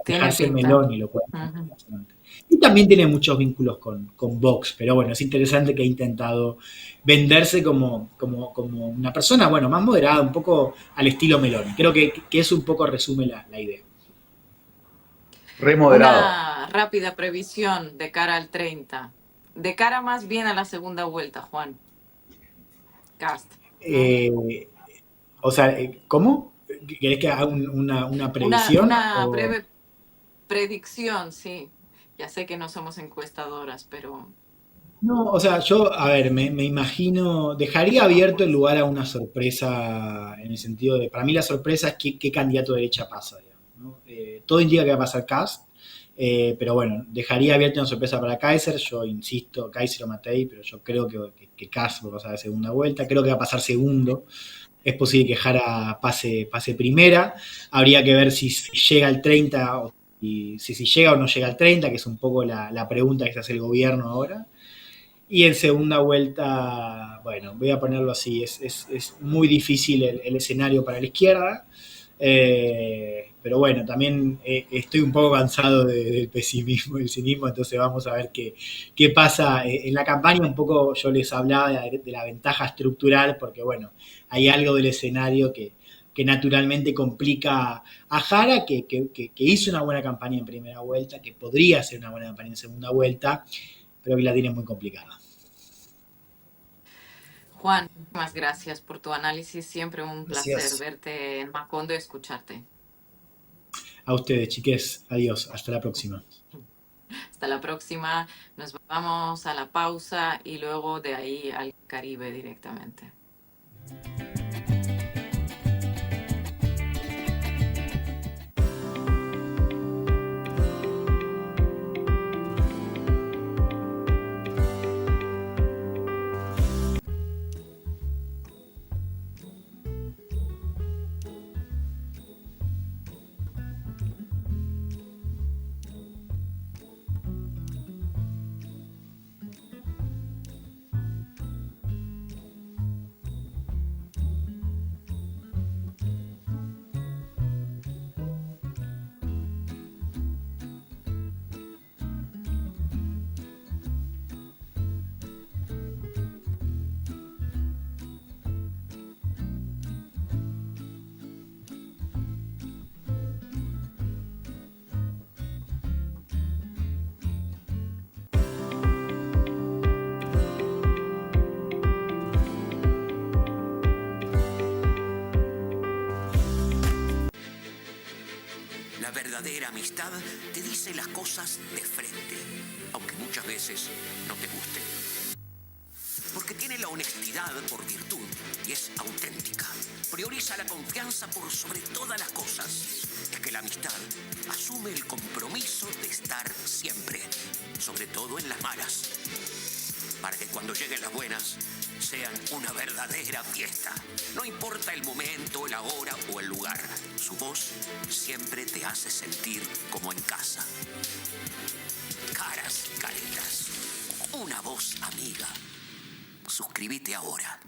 Dejarse Meloni, lo cual es interesante. Y también tiene muchos vínculos con Vox, pero bueno, es interesante que ha intentado venderse como una persona, bueno, más moderada, un poco al estilo Meloni. Creo que eso un poco resume la idea. Remoderado. Una rápida previsión de cara al 30. De cara más bien a la segunda vuelta, Juan. Kast. O sea, ¿cómo? ¿Querés que haga una previsión? Una breve predicción, sí. Ya sé que no somos encuestadoras, pero... No, o sea, yo, a ver, me imagino, dejaría abierto el lugar a una sorpresa, en el sentido de, para mí la sorpresa es qué candidato de derecha pasa, digamos, ¿no? Todo indica que va a pasar Kast, pero bueno, dejaría abierta una sorpresa para Kaiser. Yo insisto, Kaiser o Matei, pero yo creo que Kast va a pasar de segunda vuelta, creo que va a pasar segundo. es posible que Jara pase primera. Habría que ver si llega al 30 y si llega o no llega al 30, que es un poco la pregunta que se hace el gobierno ahora. Y en segunda vuelta, bueno, voy a ponerlo así, es muy difícil el escenario para la izquierda, pero bueno, también estoy un poco cansado del pesimismo y el cinismo, entonces vamos a ver qué pasa. En la campaña un poco yo les hablaba de la ventaja estructural, porque bueno, hay algo del escenario que naturalmente complica a Jara, que hizo una buena campaña en primera vuelta, que podría hacer una buena campaña en segunda vuelta, pero que la tiene muy complicada. Juan, muchas gracias por tu análisis. Siempre un placer Gracias. verte en Macondo y escucharte. A ustedes, chiques. Adiós. Hasta la próxima. Hasta la próxima. Nos vamos a la pausa y luego de ahí al Caribe directamente. La verdadera amistad te dice las cosas de frente, aunque muchas veces no te gusten. Porque tiene la honestidad por virtud y es auténtica. Prioriza la confianza por sobre todas las cosas. Es que la amistad asume el compromiso de estar siempre, sobre todo en las malas, para que cuando lleguen las buenas sean una verdadera fiesta. No importa el momento, la hora o el lugar, su voz siempre te hace sentir como en casa. Caras y caretas, una voz amiga. Suscríbete ahora.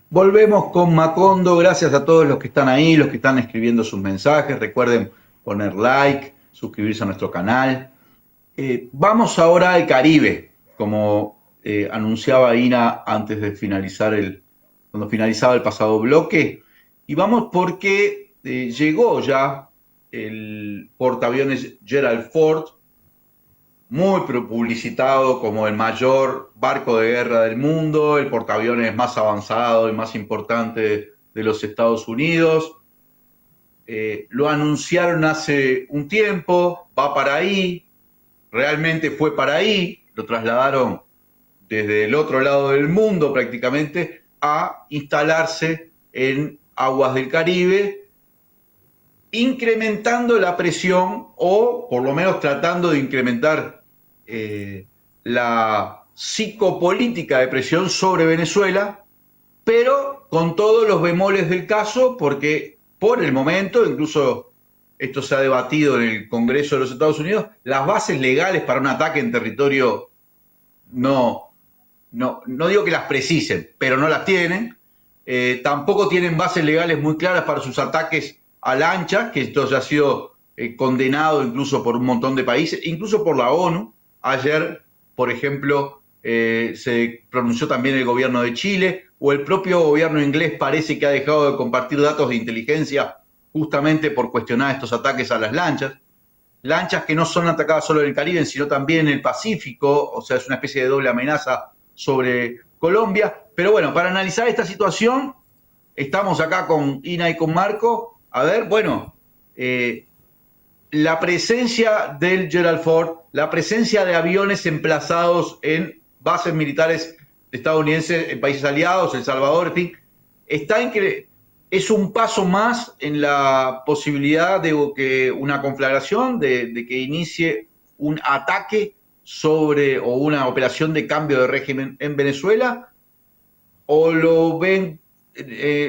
Volvemos con Macondo, gracias a todos los que están ahí, los que están escribiendo sus mensajes. Recuerden poner like, suscribirse a nuestro canal. Vamos ahora al Caribe, como anunciaba Ina antes de cuando finalizaba el pasado bloque. Y vamos porque llegó ya el portaaviones Gerald Ford, muy publicitado como el mayor barco de guerra del mundo, el portaaviones más avanzado y más importante de los Estados Unidos. Lo anunciaron hace un tiempo, va para ahí, realmente fue para ahí, lo trasladaron desde el otro lado del mundo prácticamente a instalarse en aguas del Caribe, incrementando la presión o por lo menos tratando de incrementar la psicopolítica de presión sobre Venezuela, pero con todos los bemoles del caso, porque por el momento, incluso esto se ha debatido en el Congreso de los Estados Unidos, las bases legales para un ataque en territorio no digo que las precisen, pero no las tienen. Tampoco tienen bases legales muy claras para sus ataques a lanchas, que esto ya ha sido condenado incluso por un montón de países, incluso por la ONU. Ayer, por ejemplo, se pronunció también el gobierno de Chile, o el propio gobierno inglés parece que ha dejado de compartir datos de inteligencia justamente por cuestionar estos ataques a las lanchas que no son atacadas solo en el Caribe, sino también en el Pacífico, o sea, es una especie de doble amenaza sobre Colombia. Pero bueno, para analizar esta situación, estamos acá con Ina y con Marco. A ver, bueno, la presencia del Gerald Ford, la presencia de aviones emplazados en bases militares estadounidenses en países aliados, El Salvador, en fin, es un paso más en la posibilidad de que una conflagración, de que inicie un ataque sobre o una operación de cambio de régimen en Venezuela, o lo ven,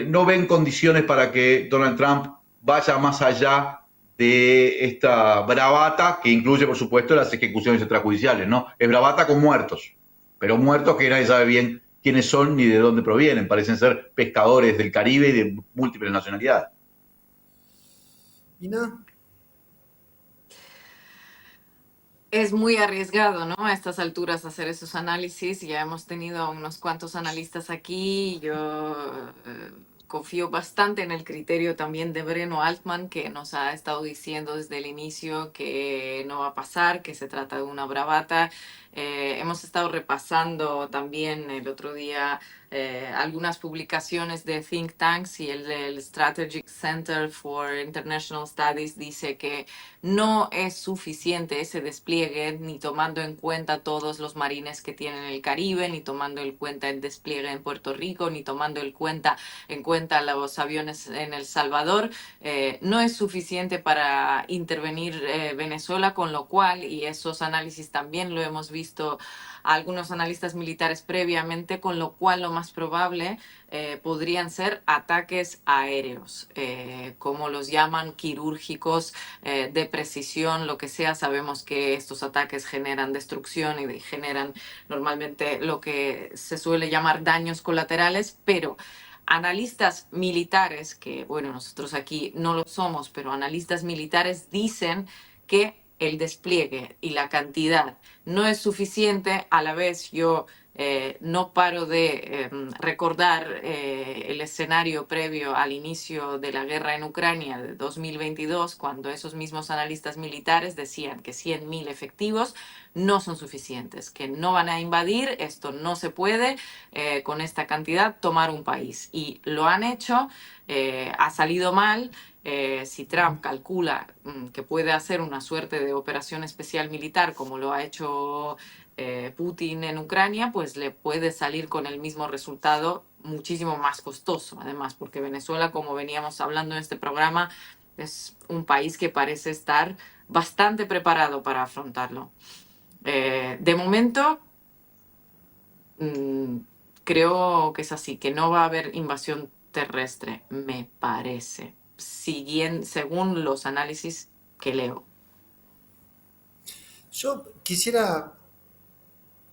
no ven condiciones para que Donald Trump vaya más allá de esta bravata que incluye, por supuesto, las ejecuciones extrajudiciales, ¿no? Es bravata con muertos, pero muertos que nadie sabe bien quiénes son ni de dónde provienen. Parecen ser pescadores del Caribe y de múltiples nacionalidades. Y nada, Es muy arriesgado, ¿no? A estas alturas hacer esos análisis. Ya hemos tenido unos cuantos analistas aquí. Yo confío bastante en el criterio también de Breno Altman, que nos ha estado diciendo desde el inicio que no va a pasar, que se trata de una bravata. Hemos estado repasando también el otro día algunas publicaciones de think tanks, y el Strategic Center for International Studies dice que no es suficiente ese despliegue, ni tomando en cuenta todos los marines que tienen el Caribe, ni tomando en cuenta el despliegue en Puerto Rico, ni tomando en cuenta los aviones en El Salvador. No es suficiente para intervenir Venezuela, con lo cual, y esos análisis también lo hemos visto a algunos analistas militares previamente, con lo cual lo más probable podrían ser ataques aéreos, como los llaman, quirúrgicos, de precisión, lo que sea. Sabemos que estos ataques generan destrucción y generan normalmente lo que se suele llamar daños colaterales, pero analistas militares, que bueno, nosotros aquí no lo somos, pero analistas militares dicen que el despliegue y la cantidad no es suficiente. A la vez yo no paro de recordar el escenario previo al inicio de la guerra en Ucrania de 2022, cuando esos mismos analistas militares decían que 100.000 efectivos no son suficientes, que no van a invadir, esto no se puede con esta cantidad tomar un país. Y lo han hecho, ha salido mal. Si Trump calcula que puede hacer una suerte de operación especial militar como lo ha hecho Putin en Ucrania, pues le puede salir con el mismo resultado, muchísimo más costoso, además, porque Venezuela, como veníamos hablando en este programa, es un país que parece estar bastante preparado para afrontarlo. De momento, creo que es así, que no va a haber invasión terrestre, me parece, según los análisis que leo. yo quisiera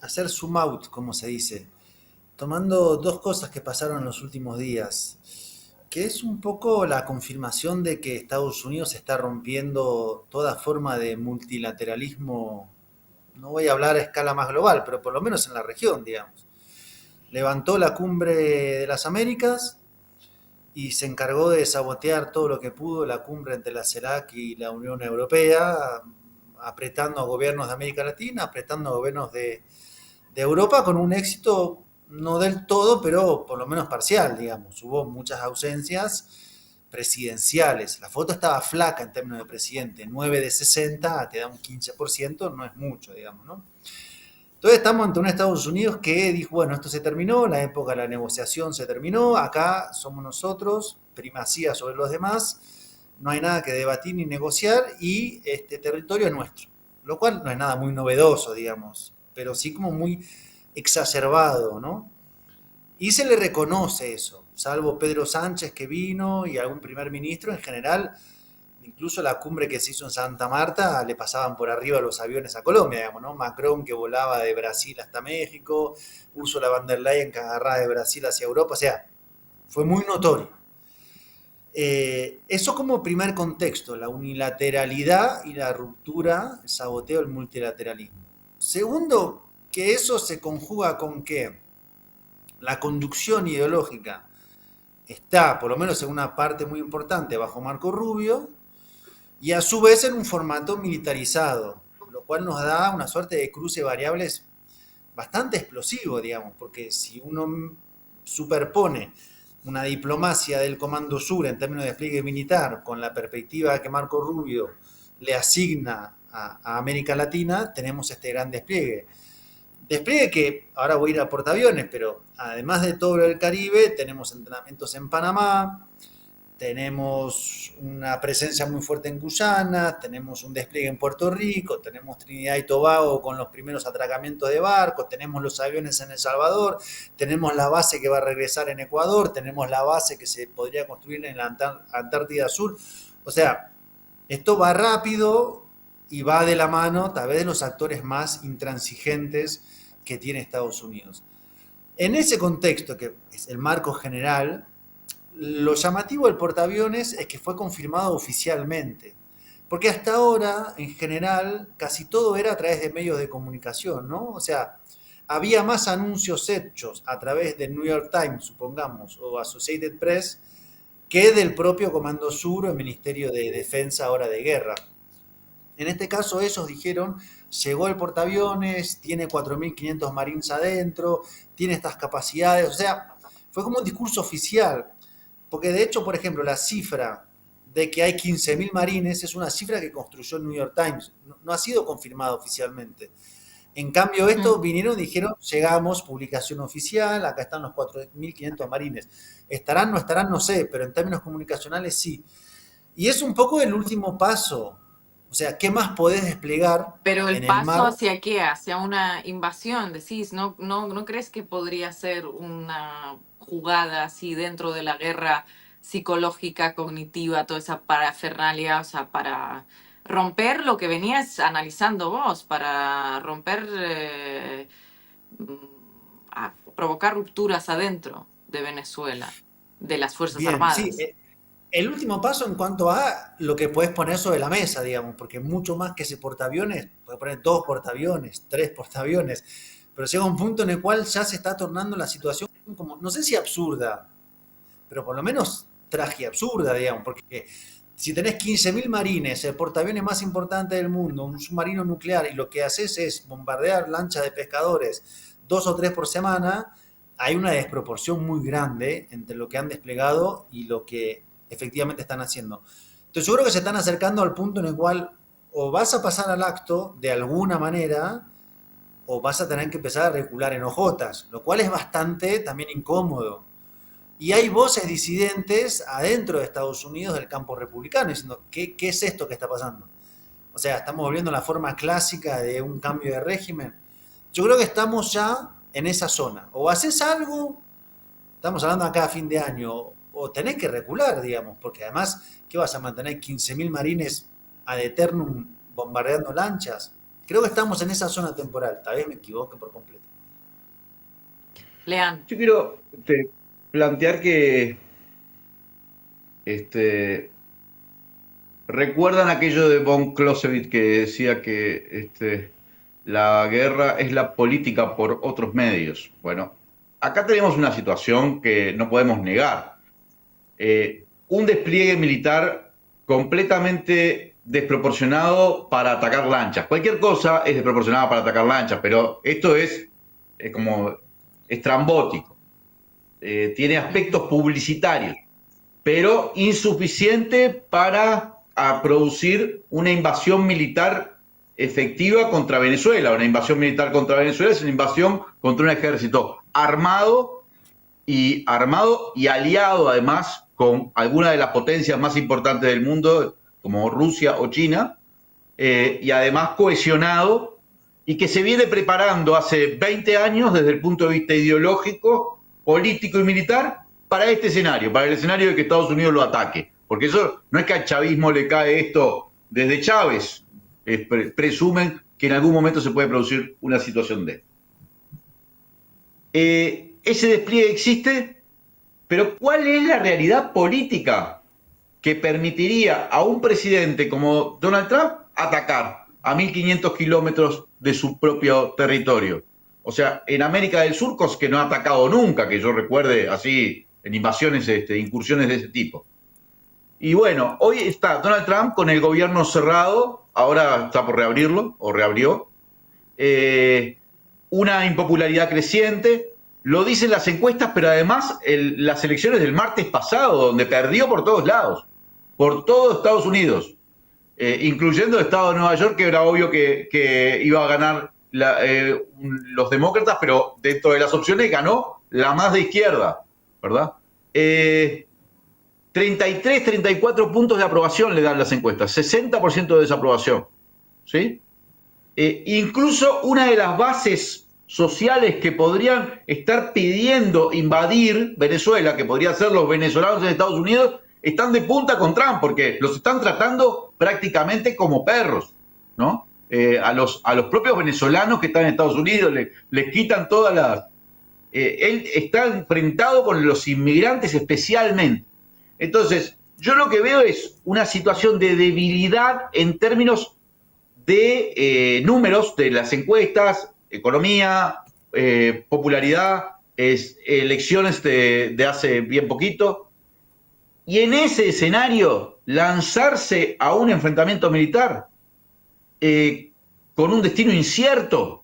hacer zoom out, como se dice, tomando dos cosas que pasaron en los últimos días, que es un poco la confirmación de que Estados Unidos está rompiendo toda forma de multilateralismo. No voy a hablar a escala más global, pero por lo menos en la región, digamos. Levantó la cumbre de las Américas y se encargó de sabotear todo lo que pudo la cumbre entre la CELAC y la Unión Europea, apretando a gobiernos de América Latina, apretando a gobiernos de Europa, con un éxito no del todo, pero por lo menos parcial, digamos. Hubo muchas ausencias presidenciales. La foto estaba flaca en términos de presidente, 9 de 60, te da un 15%, no es mucho, digamos, ¿no? Entonces estamos ante un Estados Unidos que dijo, bueno, esto se terminó, la época de la negociación se terminó, acá somos nosotros, primacía sobre los demás, no hay nada que debatir ni negociar y este territorio es nuestro. Lo cual no es nada muy novedoso, digamos, pero sí como muy exacerbado, ¿no? Y se le reconoce eso, salvo Pedro Sánchez que vino y algún primer ministro, en general, incluso la cumbre que se hizo en Santa Marta, le pasaban por arriba los aviones a Colombia, digamos, ¿no? Macron que volaba de Brasil hasta México, Ursula von der Leyen que agarraba de Brasil hacia Europa, o sea, fue muy notorio. Eso como primer contexto, la unilateralidad y la ruptura, el saboteo del multilateralismo. Segundo, que eso se conjuga con que la conducción ideológica está, por lo menos en una parte muy importante, bajo Marco Rubio, y a su vez en un formato militarizado, lo cual nos da una suerte de cruce de variables bastante explosivo, digamos, porque si uno superpone una diplomacia del Comando Sur en términos de despliegue militar con la perspectiva que Marco Rubio le asigna a América Latina, tenemos este gran despliegue. Despliegue que, ahora voy a ir a portaaviones, pero además de todo el Caribe, tenemos entrenamientos en Panamá, tenemos una presencia muy fuerte en Guyana, tenemos un despliegue en Puerto Rico, tenemos Trinidad y Tobago con los primeros atracamientos de barcos, tenemos los aviones en El Salvador, tenemos la base que va a regresar en Ecuador, tenemos la base que se podría construir en la Antártida Sur. O sea, esto va rápido y va de la mano tal vez de los actores más intransigentes que tiene Estados Unidos. En ese contexto, que es el marco general, lo llamativo del portaaviones es que fue confirmado oficialmente, porque hasta ahora, en general, casi todo era a través de medios de comunicación, ¿no? O sea, había más anuncios hechos a través del New York Times, supongamos, o Associated Press, que del propio Comando Sur o el Ministerio de Defensa, ahora de Guerra. En este caso ellos dijeron, llegó el portaaviones, tiene 4.500 Marines adentro, tiene estas capacidades, o sea, fue como un discurso oficial. Porque de hecho, por ejemplo, la cifra de que hay 15.000 marines es una cifra que construyó el New York Times, no ha sido confirmada oficialmente. En cambio, esto vinieron y dijeron, llegamos, publicación oficial, acá están los 4.500 marines. ¿Estarán, no estarán? No sé, pero en términos comunicacionales sí. Y es un poco el último paso. O sea, ¿qué más podés desplegar Pero el en el paso mar? hacia qué, hacia una invasión, decís, ¿no crees que podría ser una jugada así dentro de la guerra psicológica, cognitiva, toda esa parafernalia, o sea, para romper lo que venías analizando vos, para romper, provocar rupturas adentro de Venezuela, de las Fuerzas Bien, sí. Armadas? El último paso en cuanto a lo que puedes poner sobre la mesa, digamos, porque mucho más que ese portaaviones, puedes poner 2 portaaviones, 3 portaaviones, pero llega un punto en el cual ya se está tornando la situación como, no sé si absurda, pero por lo menos absurda, digamos, porque si tenés 15.000 marines, el portaaviones más importante del mundo, un submarino nuclear, y lo que haces es bombardear lanchas de pescadores 2 o 3 por semana, hay una desproporción muy grande entre lo que han desplegado y lo que efectivamente están haciendo. Entonces yo creo que se están acercando al punto en el cual o vas a pasar al acto de alguna manera o vas a tener que empezar a recular en hojotas, lo cual es bastante también incómodo. Y hay voces disidentes adentro de Estados Unidos del campo republicano diciendo, ¿qué es esto que está pasando? O sea, estamos volviendo a la forma clásica de un cambio de régimen. Yo creo que estamos ya en esa zona. O haces algo, estamos hablando acá a fin de año, o tenés que recular, digamos, porque además, ¿qué vas a mantener 15.000 marines ad eternum bombardeando lanchas? Creo que estamos en esa zona temporal, tal vez me equivoque por completo. Lean. Yo quiero plantear que recuerdan aquello de von Clausewitz que decía que la guerra es la política por otros medios. Bueno, acá tenemos una situación que no podemos negar. Un despliegue militar completamente desproporcionado para atacar lanchas. Cualquier cosa es desproporcionada para atacar lanchas, pero esto es como estrambótico. Tiene aspectos publicitarios, pero insuficiente para producir una invasión militar efectiva contra Venezuela. Una invasión militar contra Venezuela es una invasión contra un ejército armado y aliado además con alguna de las potencias más importantes del mundo, como Rusia o China, y además cohesionado y que se viene preparando hace 20 años desde el punto de vista ideológico, político y militar para este escenario, para el escenario de que Estados Unidos lo ataque. Porque eso no es que al chavismo le cae esto desde Chávez, presumen que en algún momento se puede producir una situación de ese despliegue existe, pero ¿cuál es la realidad política que permitiría a un presidente como Donald Trump atacar a 1.500 kilómetros de su propio territorio? O sea, en América del Sur, que no ha atacado nunca, que yo recuerde así, en invasiones, incursiones de ese tipo. Y bueno, hoy está Donald Trump con el gobierno cerrado, ahora está por reabrirlo, o reabrió, una impopularidad creciente, lo dicen las encuestas, pero además las elecciones del martes pasado, donde perdió por todos lados, por todo Estados Unidos, incluyendo el estado de Nueva York, que era obvio que iba a ganar los demócratas, pero dentro de las opciones ganó la más de izquierda, ¿verdad? 33, 34 puntos de aprobación le dan las encuestas, 60% de desaprobación. ¿Sí? Incluso una de las bases sociales que podrían estar pidiendo invadir Venezuela, que podrían ser los venezolanos en Estados Unidos, están de punta con Trump, porque los están tratando prácticamente como perros, ¿no? A los propios venezolanos que están en Estados Unidos les quitan todas las... él está enfrentado con los inmigrantes especialmente. Entonces, yo lo que veo es una situación de debilidad en términos de números de las encuestas, economía, popularidad, elecciones de hace bien poquito. Y en ese escenario, lanzarse a un enfrentamiento militar con un destino incierto,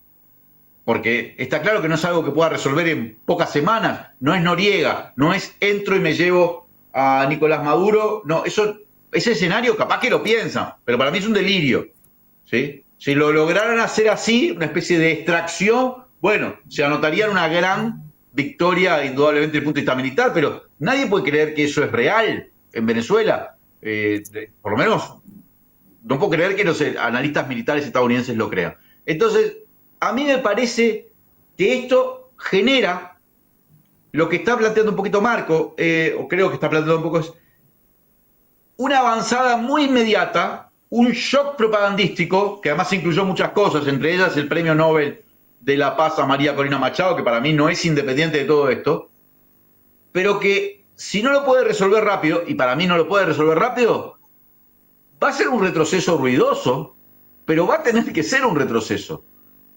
porque está claro que no es algo que pueda resolver en pocas semanas, no es Noriega, no es entro y me llevo a Nicolás Maduro, no, ese escenario capaz que lo piensan, pero para mí es un delirio, ¿sí? Si lo lograran hacer así, una especie de extracción, bueno, se anotaría una gran victoria indudablemente desde el punto de vista militar, pero nadie puede creer que eso es real en Venezuela, por lo menos no puedo creer que los analistas militares estadounidenses lo crean. Entonces, a mí me parece que esto genera lo que está planteando un poquito Marco, o creo que está planteando un poco, es una avanzada muy inmediata, un shock propagandístico, que además incluyó muchas cosas, entre ellas el premio Nobel de la Paz a María Corina Machado, que para mí no es independiente de todo esto, pero que si no lo puede resolver rápido, y para mí no lo puede resolver rápido, va a ser un retroceso ruidoso, pero va a tener que ser un retroceso.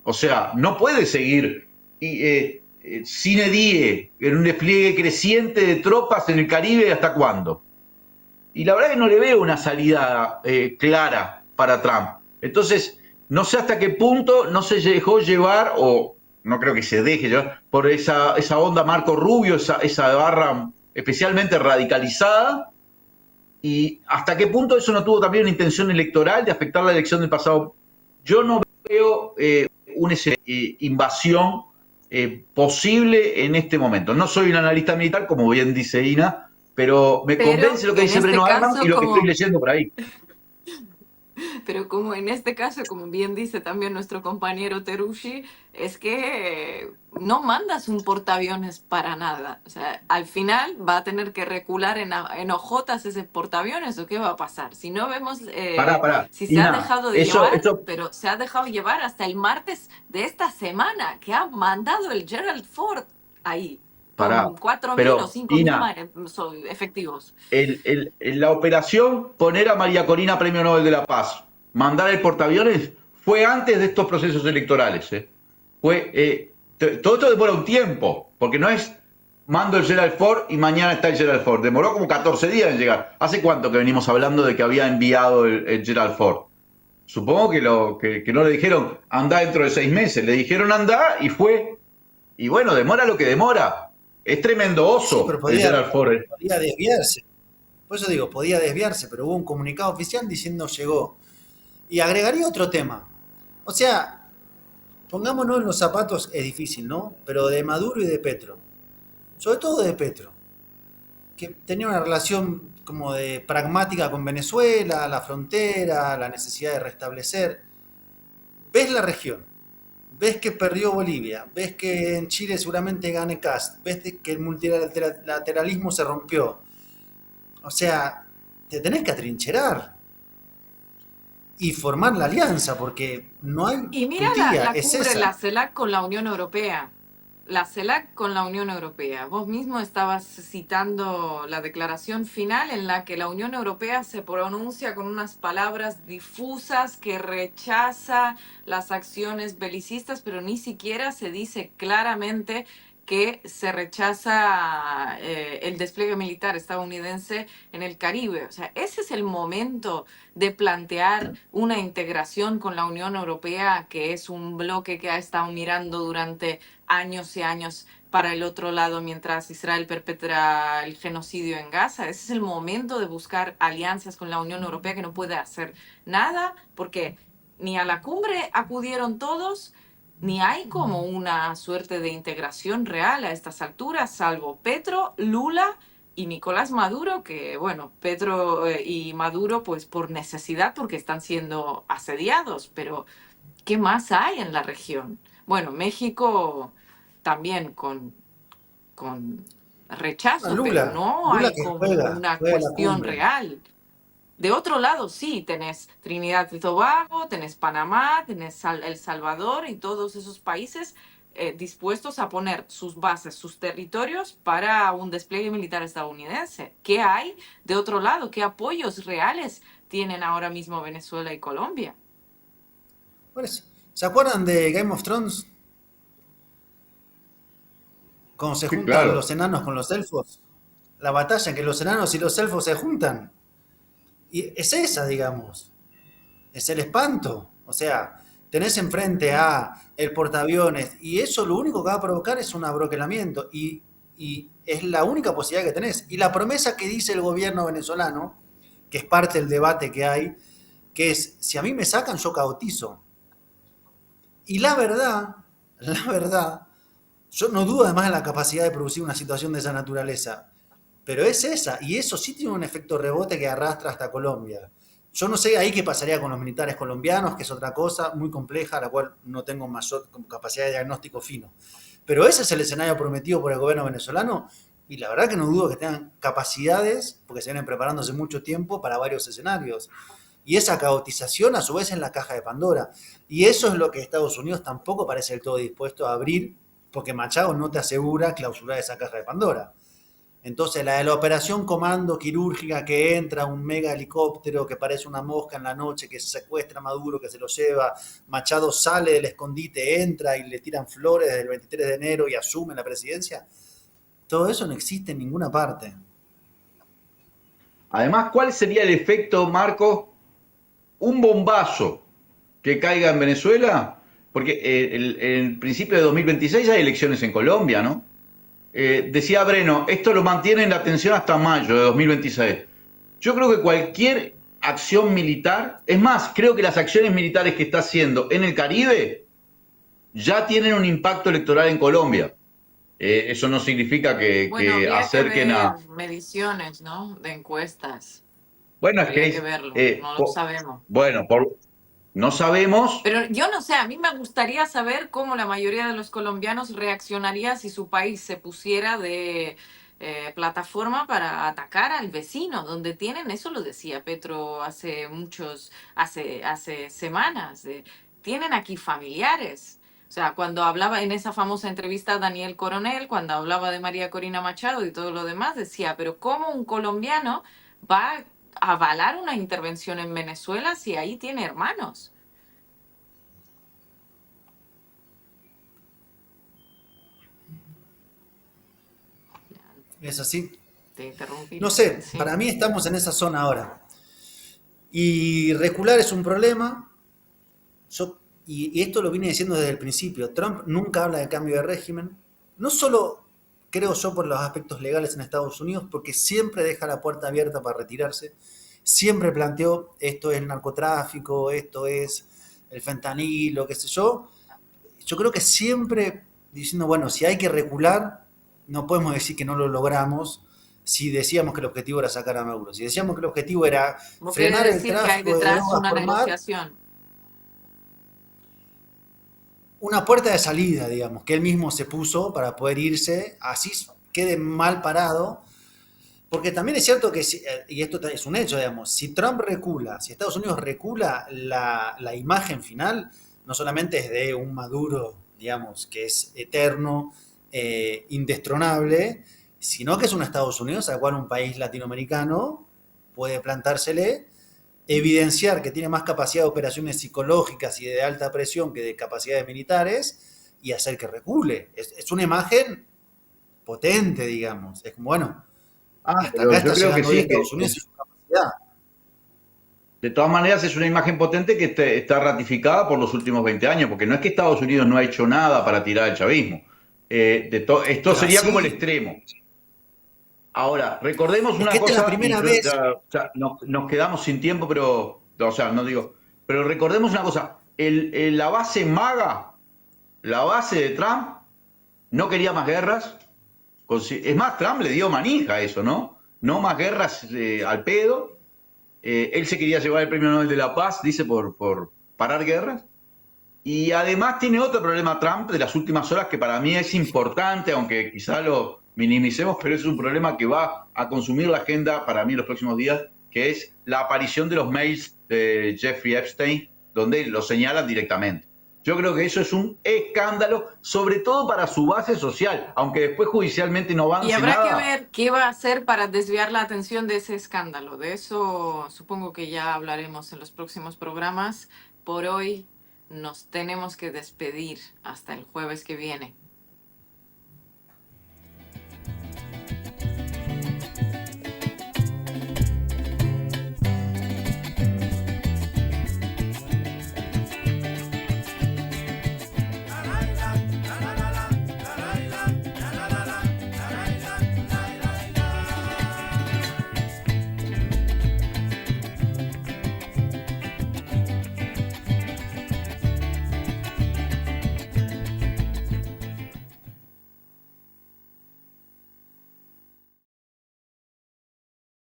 O sea, no puede seguir sine die en un despliegue creciente de tropas en el Caribe, ¿hasta cuándo? Y la verdad que no le veo una salida clara para Trump. Entonces, no sé hasta qué punto no se dejó llevar, o no creo que se deje llevar, por esa onda Marco Rubio, esa barra especialmente radicalizada, y hasta qué punto eso no tuvo también una intención electoral de afectar la elección del pasado. Yo no veo una invasión posible en este momento. No soy un analista militar, como bien dice Ina, pero me convence lo que dice Breno Arman y lo que estoy leyendo por ahí. Pero como en este caso, como bien dice también nuestro compañero Teruggi, es que no mandas un portaaviones para nada. O sea, al final va a tener que recular en hojotas ese portaaviones, ¿o qué va a pasar? Si no vemos Pará. si se ha dejado de llevar, pero se ha dejado llevar hasta el martes de esta semana, que ha mandado el Gerald Ford ahí. Con 4.000 o 5.000 efectivos. La operación poner a María Corina Premio Nobel de la Paz, mandar el portaaviones, fue antes de estos procesos electorales. Todo esto demora un tiempo, porque no es mando el Gerald Ford y mañana está el Gerald Ford. Demoró como 14 días en llegar. ¿Hace cuánto que venimos hablando de que había enviado el Gerald Ford? Supongo que no le dijeron anda dentro de 6 meses, le dijeron anda y fue. Y bueno, demora lo que demora. Es tremendo oso, sí, pero podía desviarse. Por eso digo, podía desviarse, pero hubo un comunicado oficial diciendo llegó. Y agregaría otro tema. O sea, pongámonos en los zapatos, es difícil, ¿no? Pero de Maduro y de Petro. Sobre todo de Petro. Que tenía una relación como de pragmática con Venezuela, la frontera, la necesidad de restablecer. ¿Ves la región? Ves que perdió Bolivia, ves que en Chile seguramente gane Kast, ves que el multilateralismo se rompió. O sea, te tenés que atrincherar y formar la alianza, porque no hay y mira tutía, la es cumbre, esa. la CELAC con la Unión Europea. La CELAC con la Unión Europea. Vos mismo estabas citando la declaración final en la que la Unión Europea se pronuncia con unas palabras difusas que rechaza las acciones belicistas, pero ni siquiera se dice claramente que se rechaza el despliegue militar estadounidense en el Caribe. O sea, ese es el momento de plantear una integración con la Unión Europea, que es un bloque que ha estado mirando durante años y años para el otro lado mientras Israel perpetra el genocidio en Gaza. Ese es el momento de buscar alianzas con la Unión Europea, que no puede hacer nada porque ni a la cumbre acudieron todos, ni hay como una suerte de integración real a estas alturas, salvo Petro, Lula y Nicolás Maduro, que bueno, Petro y Maduro pues por necesidad, porque están siendo asediados, pero ¿qué más hay en la región? Bueno, México también con Ah, rechazo, pero Lula, no Lula hay que como una juega la cuestión cumbre. real. De otro lado, sí, tenés Trinidad y Tobago, tenés Panamá, tenés El Salvador y todos esos países dispuestos a poner sus bases, sus territorios para un despliegue militar estadounidense. ¿Qué hay de otro lado? ¿Qué apoyos reales tienen ahora mismo Venezuela y Colombia? Por eso, ¿se acuerdan de Game of Thrones? Cuando se Sí, juntan claro. los enanos con los elfos. La batalla en que los enanos y los elfos se juntan. Y es esa, digamos. Es el espanto. O sea, tenés enfrente a el portaaviones y eso lo único que va a provocar es un abroquelamiento y es la única posibilidad que tenés. Y la promesa que dice el gobierno venezolano, que es parte del debate que hay, que es, si a mí me sacan, yo cautizo. Y la verdad, yo no dudo además de la capacidad de producir una situación de esa naturaleza, pero es esa, y eso sí tiene un efecto rebote que arrastra hasta Colombia. Yo no sé ahí qué pasaría con los militares colombianos, que es otra cosa muy compleja, a la cual no tengo mayor capacidad de diagnóstico fino. Pero ese es el escenario prometido por el gobierno venezolano, y la verdad que no dudo que tengan capacidades, porque se vienen preparando hace mucho tiempo para varios escenarios. Y esa caotización a su vez es la caja de Pandora. Y eso es lo que Estados Unidos tampoco parece del todo dispuesto a abrir, porque Machado no te asegura clausurar esa caja de Pandora. Entonces, la de la operación comando quirúrgica que entra un mega helicóptero que parece una mosca en la noche, que secuestra a Maduro, que se lo lleva, Machado sale del escondite, entra y le tiran flores desde el 23 de enero y asume la presidencia, todo eso no existe en ninguna parte. Además, ¿cuál sería el efecto, Marco? Un bombazo que caiga en Venezuela, porque en el principio de 2026 hay elecciones en Colombia, ¿no? Decía Breno, esto lo mantiene en la atención hasta mayo de 2026. Yo creo que cualquier acción militar, es más, creo que las acciones militares que está haciendo en el Caribe ya tienen un impacto electoral en Colombia. Eso no significa Bueno, que habría que acerquen a... ver mediciones, ¿no? De encuestas. Bueno, es que Habría que es... verlo, no lo sabemos. bueno, no sabemos. Pero yo no sé, a mí me gustaría saber cómo la mayoría de los colombianos reaccionaría si su país se pusiera de plataforma para atacar al vecino, donde tienen, eso lo decía Petro hace semanas, tienen aquí familiares. O sea, cuando hablaba en esa famosa entrevista a Daniel Coronel, cuando hablaba de María Corina Machado y todo lo demás, decía, pero ¿cómo un colombiano va a avalar una intervención en Venezuela si ahí tiene hermanos? Es así. Te interrumpí. No sé, Sí. para mí estamos en esa zona ahora. Y recular es un problema. Y esto lo vine diciendo desde el principio. Trump nunca habla de cambio de régimen. No solo, creo yo, por los aspectos legales en Estados Unidos, porque siempre deja la puerta abierta para retirarse. Siempre planteó, esto es el narcotráfico, esto es el fentanilo, qué sé yo. Yo creo que siempre diciendo, bueno, si hay que recular, no podemos decir que no lo logramos si decíamos que el objetivo era sacar a Maduro. Si decíamos que el objetivo era ¿Vos querés frenar el decir que hay tráfico de detrás drogas una por mar, negociación? una puerta de salida, digamos, que él mismo se puso para poder irse, así quede mal parado. Porque también es cierto que, y esto es un hecho, digamos, si Trump recula, si Estados Unidos recula, la imagen final no solamente es de un Maduro, digamos, que es eterno, indestronable, sino que es un Estados Unidos al cual un país latinoamericano puede plantársele, evidenciar que tiene más capacidad de operaciones psicológicas y de alta presión que de capacidades militares y hacer que recule. Es una imagen potente, digamos. Es como, bueno, hasta acá Pero yo está creo que llegando hoy sí, Estados Unidos y su capacidad. de todas maneras es una imagen potente que está ratificada por los últimos 20 años, porque no es que Estados Unidos no ha hecho nada para tirar el chavismo. Esto Pero sería como el así, extremo. Ahora, recordemos es que una esta es la cosa, y primera vez. ya nos quedamos sin tiempo, pero, o sea, no digo, pero recordemos una cosa, la base MAGA, la base de Trump, no quería más guerras, Es más, Trump le dio manija a eso, ¿no? No más guerras al pedo. Él se quería llevar el Premio Nobel de la Paz, dice, por parar guerras. Y además tiene otro problema Trump de las últimas horas que para mí es importante, aunque quizá lo minimicemos, pero es un problema que va a consumir la agenda para mí en los próximos días, que es la aparición de los mails de Jeffrey Epstein, donde lo señalan directamente. Yo creo que eso es un escándalo, sobre todo para su base social, aunque después judicialmente no avance Y habrá nada. que ver qué va a hacer para desviar la atención de ese escándalo. De eso supongo que ya hablaremos en los próximos programas. Por hoy nos tenemos que despedir hasta el jueves que viene.